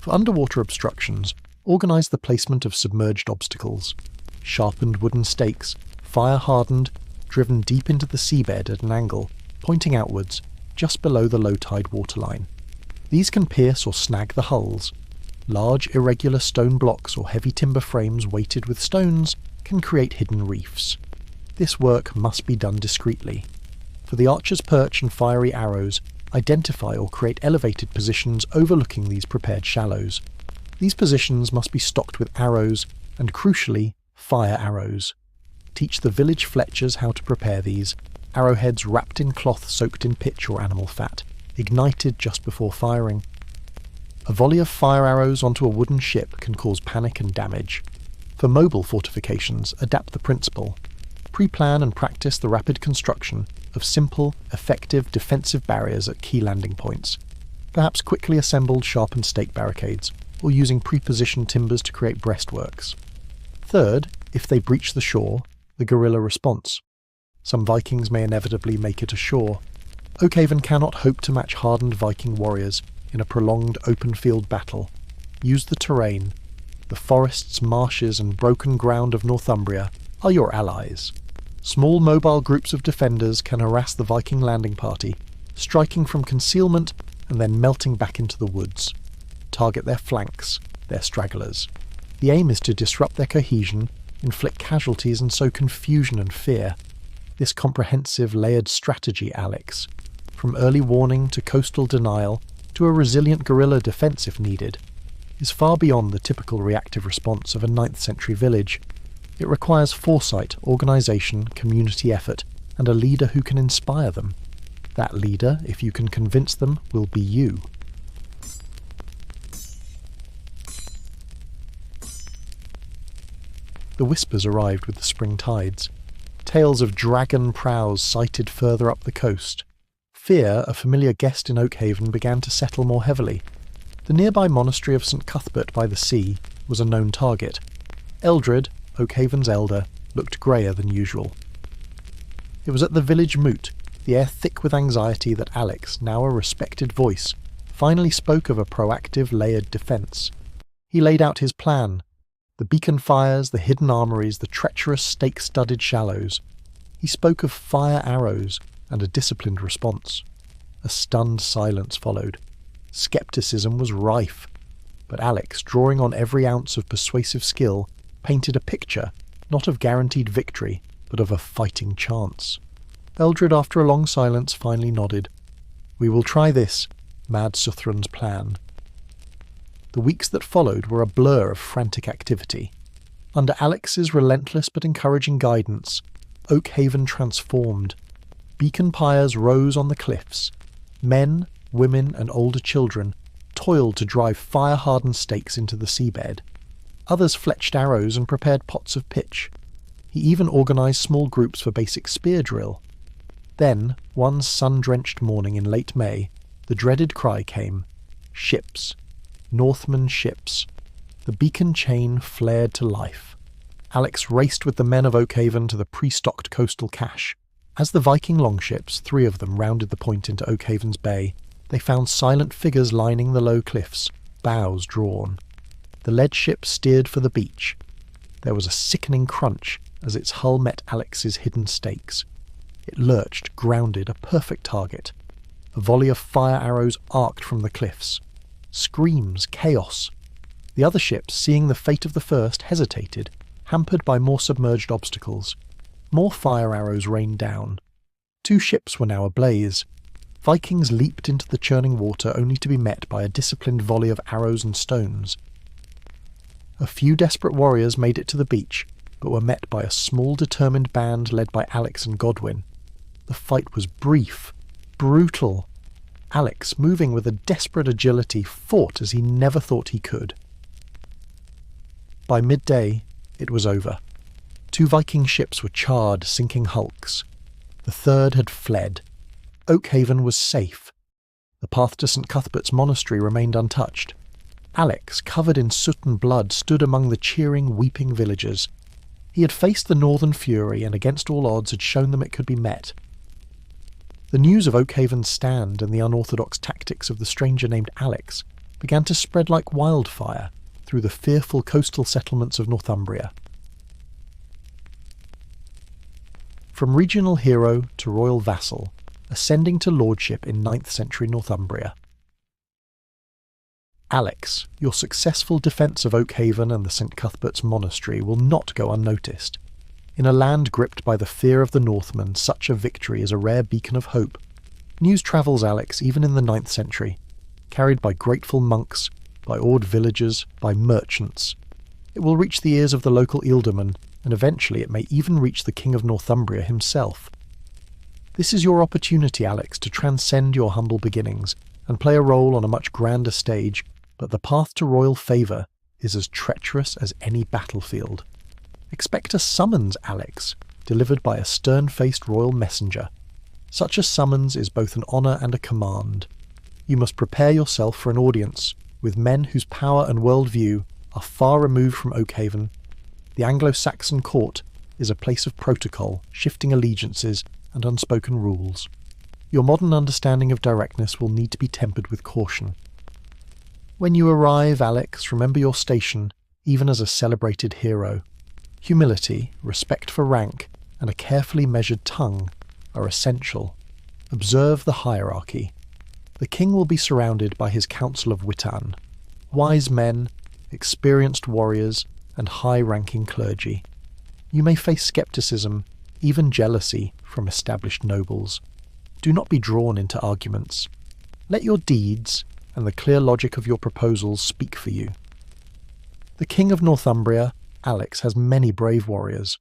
For underwater obstructions, organise the placement of submerged obstacles. Sharpened wooden stakes, fire-hardened, driven deep into the seabed at an angle, pointing outwards, just below the low tide waterline. These can pierce or snag the hulls. Large irregular stone blocks or heavy timber frames weighted with stones can create hidden reefs. This work must be done discreetly. For the archer's perch and fiery arrows, identify or create elevated positions overlooking these prepared shallows. These positions must be stocked with arrows, and crucially, fire arrows. Teach the village fletchers how to prepare these, arrowheads wrapped in cloth soaked in pitch or animal fat, ignited just before firing. A volley of fire arrows onto a wooden ship can cause panic and damage. For mobile fortifications, adapt the principle. Pre-plan and practice the rapid construction of simple, effective defensive barriers at key landing points, perhaps quickly assembled sharpened stake barricades, or using pre-positioned timbers to create breastworks. Third, if they breach the shore, the guerrilla response. Some Vikings may inevitably make it ashore. Oakhaven cannot hope to match hardened Viking warriors in a prolonged open-field battle. Use the terrain. The forests, marshes and broken ground of Northumbria are your allies. Small mobile groups of defenders can harass the Viking landing party, striking from concealment and then melting back into the woods. Target their flanks, their stragglers. The aim is to disrupt their cohesion, inflict casualties and sow confusion and fear. This comprehensive, layered strategy, Alex, from early warning to coastal denial to a resilient guerrilla defence if needed, is far beyond the typical reactive response of a 9th century village. It requires foresight, organisation, community effort, and a leader who can inspire them. That leader, if you can convince them, will be you. The whispers arrived with the spring tides. Tales of dragon prows sighted further up the coast. Fear, a familiar guest in Oakhaven, began to settle more heavily. The nearby monastery of St. Cuthbert by the sea was a known target. Eldred, Oakhaven's elder, looked greyer than usual. It was at the village moot, the air thick with anxiety, that Alex, now a respected voice, finally spoke of a proactive, layered defence. He laid out his plan. The beacon fires, the hidden armouries, the treacherous stake-studded shallows. He spoke of fire arrows and a disciplined response. A stunned silence followed. Scepticism was rife. But Alex, drawing on every ounce of persuasive skill, painted a picture, not of guaranteed victory, but of a fighting chance. Eldred, after a long silence, finally nodded. "We will try this, Mad Suthran's plan." The weeks that followed were a blur of frantic activity. Under Alex's relentless but encouraging guidance, Oakhaven transformed. Beacon pyres rose on the cliffs. Men, women and older children toiled to drive fire-hardened stakes into the seabed. Others fletched arrows and prepared pots of pitch. He even organised small groups for basic spear drill. Then, one sun-drenched morning in late May, the dreaded cry came. Ships. Northman ships. The beacon chain flared to life. Alex raced with the men of Oakhaven to the pre-stocked coastal cache. As the Viking longships, 3 of them, rounded the point into Oakhaven's bay, they found silent figures lining the low cliffs, bows drawn. The lead ship steered for the beach. There was a sickening crunch as its hull met Alex's hidden stakes. It lurched, grounded, a perfect target. A volley of fire arrows arced from the cliffs. Screams, chaos. The other ships, seeing the fate of the first, hesitated, hampered by more submerged obstacles. More fire arrows rained down. 2 ships were now ablaze. Vikings leaped into the churning water only to be met by a disciplined volley of arrows and stones. A few desperate warriors made it to the beach, but were met by a small determined band led by Alex and Godwin. The fight was brief, brutal. Alex, moving with a desperate agility, fought as he never thought he could. By midday, it was over. 2 Viking ships were charred, sinking hulks. The third had fled. Oakhaven was safe. The path to St. Cuthbert's monastery remained untouched. Alex, covered in soot and blood, stood among the cheering, weeping villagers. He had faced the northern fury and against all odds had shown them it could be met. The news of Oakhaven's stand and the unorthodox tactics of the stranger named Alex began to spread like wildfire through the fearful coastal settlements of Northumbria. From regional hero to royal vassal, ascending to lordship in 9th century Northumbria. Alex, your successful defence of Oakhaven and the St. Cuthbert's monastery will not go unnoticed. In a land gripped by the fear of the Northmen, such a victory is a rare beacon of hope. News travels Alex even in the 9th century, carried by grateful monks, by awed villagers, by merchants. It will reach the ears of the local ealdorman, and eventually it may even reach the King of Northumbria himself. This is your opportunity, Alex, to transcend your humble beginnings and play a role on a much grander stage, but the path to royal favour is as treacherous as any battlefield. Expect a summons, Alex, delivered by a stern-faced royal messenger. Such a summons is both an honour and a command. You must prepare yourself for an audience with men whose power and worldview are far removed from Oakhaven. The Anglo-Saxon court is a place of protocol, shifting allegiances, and unspoken rules. Your modern understanding of directness will need to be tempered with caution. When you arrive, Alex, remember your station, even as a celebrated hero. Humility, respect for rank, and a carefully measured tongue are essential. Observe the hierarchy. The king will be surrounded by his council of witan, wise men, experienced warriors, and high-ranking clergy. You may face skepticism, even jealousy, from established nobles. Do not be drawn into arguments. Let your deeds and the clear logic of your proposals speak for you. The King of Northumbria, Alex, has many brave warriors.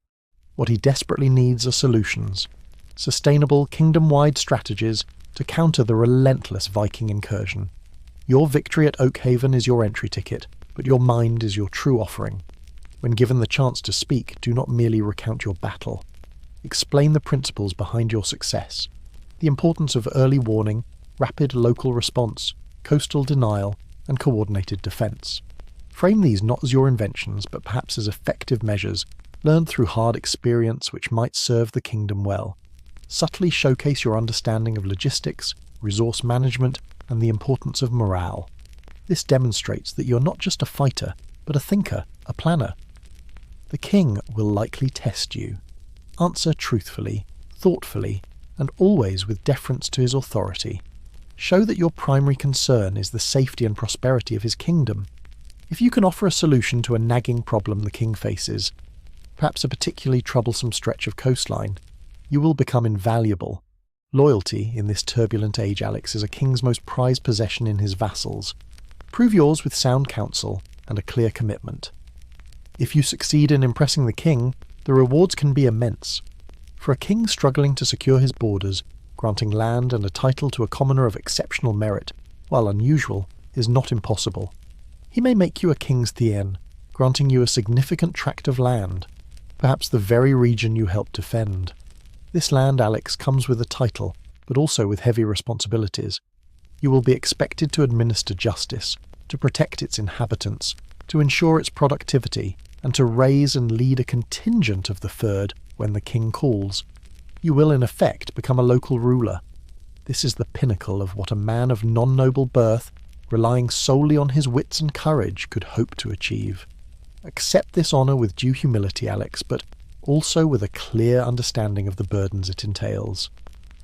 What he desperately needs are solutions, sustainable kingdom-wide strategies to counter the relentless Viking incursion. Your victory at Oakhaven is your entry ticket, but your mind is your true offering. When given the chance to speak, do not merely recount your battle. Explain the principles behind your success, the importance of early warning, rapid local response, coastal denial, and coordinated defence. Frame these not as your inventions, but perhaps as effective measures, learned through hard experience which might serve the kingdom well. Subtly showcase your understanding of logistics, resource management, and the importance of morale. This demonstrates that you're not just a fighter, but a thinker, a planner. The king will likely test you. Answer truthfully, thoughtfully, and always with deference to his authority. Show that your primary concern is the safety and prosperity of his kingdom. If you can offer a solution to a nagging problem the king faces, perhaps a particularly troublesome stretch of coastline, you will become invaluable. Loyalty, in this turbulent age, Alex, is a king's most prized possession in his vassals. Prove yours with sound counsel and a clear commitment. If you succeed in impressing the king, the rewards can be immense. For a king struggling to secure his borders, granting land and a title to a commoner of exceptional merit, while unusual, is not impossible. He may make you a king's thegn, granting you a significant tract of land, perhaps the very region you helped defend. This land, Alex, comes with a title, but also with heavy responsibilities. You will be expected to administer justice, to protect its inhabitants, to ensure its productivity, and to raise and lead a contingent of the third when the king calls. You will, in effect, become a local ruler. This is the pinnacle of what a man of non-noble birth, relying solely on his wits and courage, could hope to achieve. Accept this honour with due humility, Alex, but also with a clear understanding of the burdens it entails.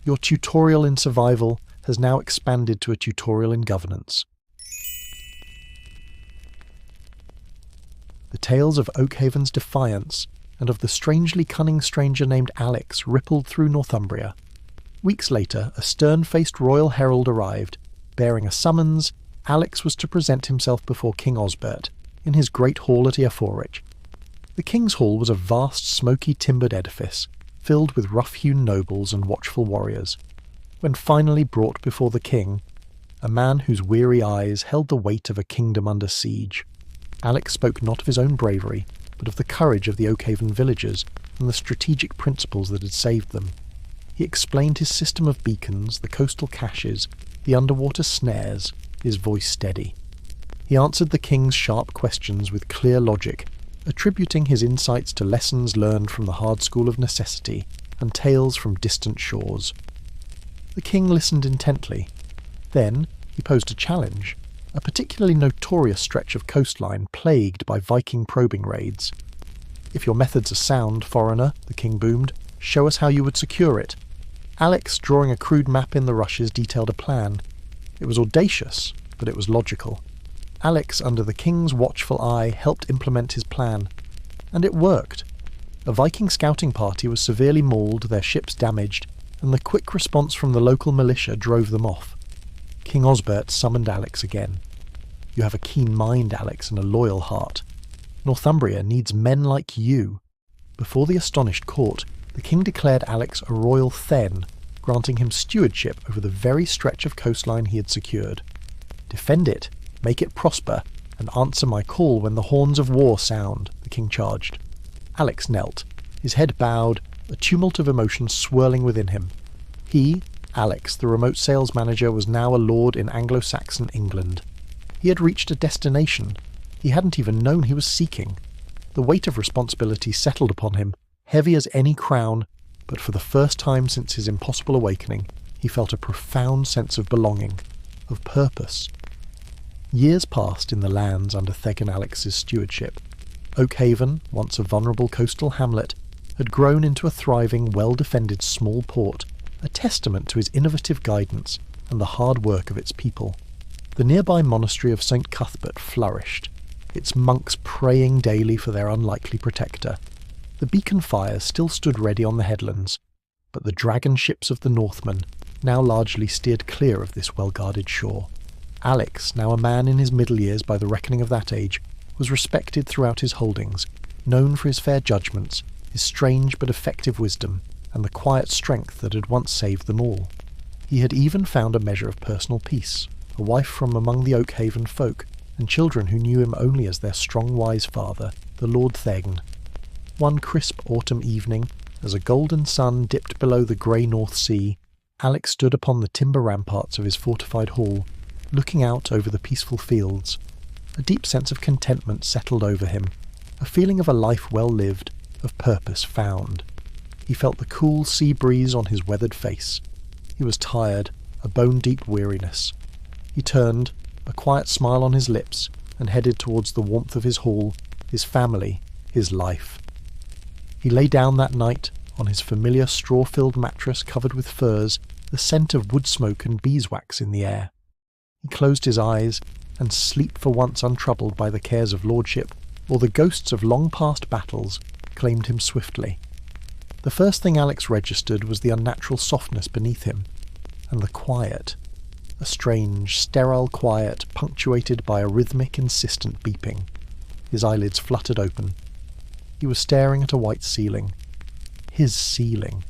Your tutorial in survival has now expanded to a tutorial in governance. The tales of Oakhaven's defiance and of the strangely cunning stranger named Alex rippled through Northumbria. Weeks later, a stern-faced royal herald arrived. Bearing a summons, Alex was to present himself before King Osbert in his great hall at Eoforich. The king's hall was a vast, smoky, timbered edifice, filled with rough-hewn nobles and watchful warriors. When finally brought before the king, a man whose weary eyes held the weight of a kingdom under siege, Alex spoke not of his own bravery, but of the courage of the Oakhaven villagers and the strategic principles that had saved them. He explained his system of beacons, the coastal caches, the underwater snares, his voice steady. He answered the king's sharp questions with clear logic, attributing his insights to lessons learned from the hard school of necessity and tales from distant shores. The king listened intently. Then he posed a challenge, a particularly notorious stretch of coastline plagued by Viking probing raids. "If your methods are sound, foreigner," the king boomed, "show us how you would secure it." Alex, drawing a crude map in the rushes, detailed a plan. It was audacious, but it was logical. Alex, under the king's watchful eye, helped implement his plan. And it worked. A Viking scouting party was severely mauled, their ships damaged, and the quick response from the local militia drove them off. King Osbert summoned Alex again. "You have a keen mind, Alex, and a loyal heart. Northumbria needs men like you." Before the astonished court, the king declared Alex a royal thegn, granting him stewardship over the very stretch of coastline he had secured. "Defend it, make it prosper, and answer my call when the horns of war sound," the king charged. Alex knelt, his head bowed, a tumult of emotion swirling within him. He, Alex, the remote sales manager, was now a lord in Anglo-Saxon England. He had reached a destination he hadn't even known he was seeking. The weight of responsibility settled upon him, heavy as any crown, but for the first time since his impossible awakening, he felt a profound sense of belonging, of purpose. Years passed in the lands under Thegan Alex's stewardship. Oakhaven, once a vulnerable coastal hamlet, had grown into a thriving, well-defended small port, a testament to his innovative guidance and the hard work of its people. The nearby monastery of St. Cuthbert flourished, its monks praying daily for their unlikely protector. The beacon fires still stood ready on the headlands, but the dragon ships of the Northmen now largely steered clear of this well-guarded shore. Alex, now a man in his middle years by the reckoning of that age, was respected throughout his holdings, known for his fair judgments, his strange but effective wisdom, and the quiet strength that had once saved them all. He had even found a measure of personal peace, a wife from among the Oakhaven folk, and children who knew him only as their strong wise father, the Lord Thegn. One crisp autumn evening, as a golden sun dipped below the grey North Sea, Alex stood upon the timber ramparts of his fortified hall, looking out over the peaceful fields. A deep sense of contentment settled over him, a feeling of a life well lived, of purpose found. He felt the cool sea breeze on his weathered face. He was tired, a bone-deep weariness. He turned, a quiet smile on his lips, and headed towards the warmth of his hall, his family, his life. He lay down that night, on his familiar straw-filled mattress covered with furs, the scent of wood smoke and beeswax in the air. He closed his eyes, and sleep, for once untroubled by the cares of lordship, or the ghosts of long-past battles, claimed him swiftly. The first thing Alex registered was the unnatural softness beneath him, and the quiet. A strange, sterile quiet punctuated by a rhythmic, insistent beeping. His eyelids fluttered open. He was staring at a white ceiling. His ceiling.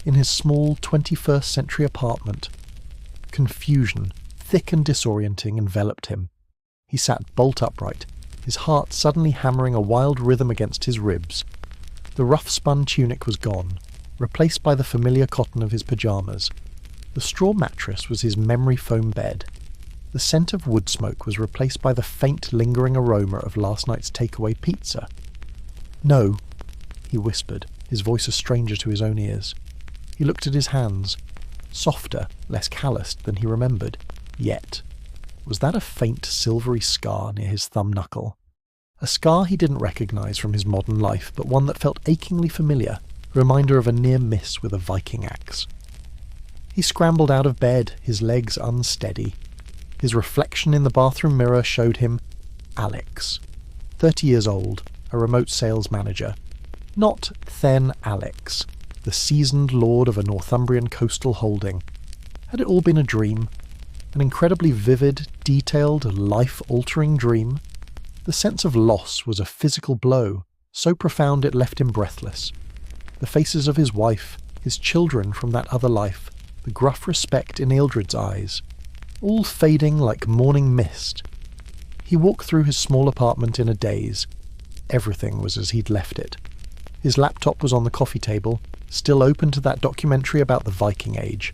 In his small 21st century apartment. Confusion, thick and disorienting, enveloped him. He sat bolt upright, his heart suddenly hammering a wild rhythm against his ribs. The rough-spun tunic was gone, replaced by the familiar cotton of his pyjamas. The straw mattress was his memory foam bed. The scent of wood smoke was replaced by the faint, lingering aroma of last night's takeaway pizza. "No," he whispered, his voice a stranger to his own ears. He looked at his hands, softer, less calloused than he remembered. Yet, was that a faint, silvery scar near his thumb knuckle? A scar he didn't recognize from his modern life, but one that felt achingly familiar, a reminder of a near miss with a Viking axe. He scrambled out of bed, his legs unsteady. His reflection in the bathroom mirror showed him Alex, 30 years old, a remote sales manager. Not Then Alex, the seasoned lord of a Northumbrian coastal holding. Had it all been a dream? An incredibly vivid, detailed, life-altering dream? The sense of loss was a physical blow, so profound it left him breathless. The faces of his wife, his children from that other life, the gruff respect in Ealdred's eyes, all fading like morning mist. He walked through his small apartment in a daze. everything was as he'd left it. His laptop was on the coffee table, still open to that documentary about the Viking Age.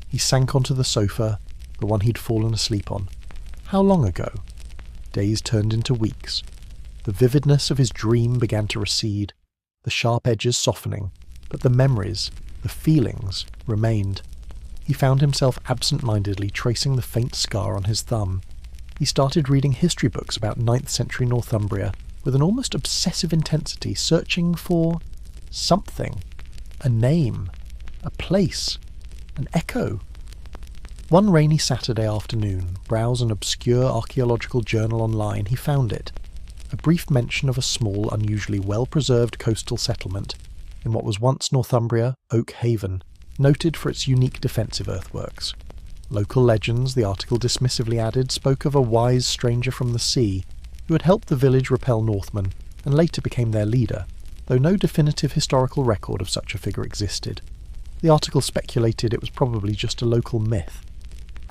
He sank onto the sofa, the one he'd fallen asleep on. How long ago? Days turned into weeks. The vividness of his dream began to recede, the sharp edges softening, but the memories, the feelings, remained. He found himself absent-mindedly tracing the faint scar on his thumb. He started reading history books about 9th century Northumbria with an almost obsessive intensity, searching for something, a name, a place, an echo. One rainy Saturday afternoon, browsing an obscure archaeological journal online, he found it. A brief mention of a small, unusually well-preserved coastal settlement in what was once Northumbria, Oak Haven, noted for its unique defensive earthworks. Local legends, the article dismissively added, spoke of a wise stranger from the sea who had helped the village repel Northmen and later became their leader, though no definitive historical record of such a figure existed. The article speculated it was probably just a local myth.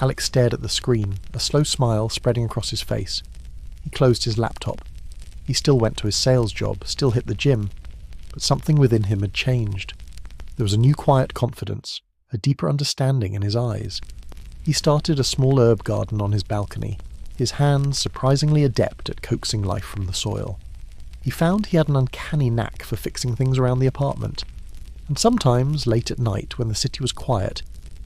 Alex stared at the screen, a slow smile spreading across his face. He closed his laptop. He still went to his sales job, still hit the gym, but something within him had changed. There was a new quiet confidence, a deeper understanding in his eyes. He started a small herb garden on his balcony, his hands surprisingly adept at coaxing life from the soil. He found he had an uncanny knack for fixing things around the apartment, and sometimes, late at night when the city was quiet,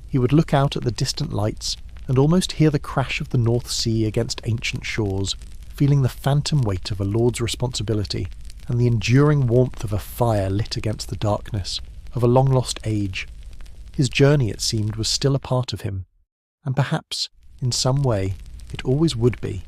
he would look out at the distant lights and almost hear the crash of the North Sea against ancient shores, feeling the phantom weight of a lord's responsibility and the enduring warmth of a fire lit against the darkness of a long-lost age. His journey, it seemed, was still a part of him, and perhaps, in some way, it always would be.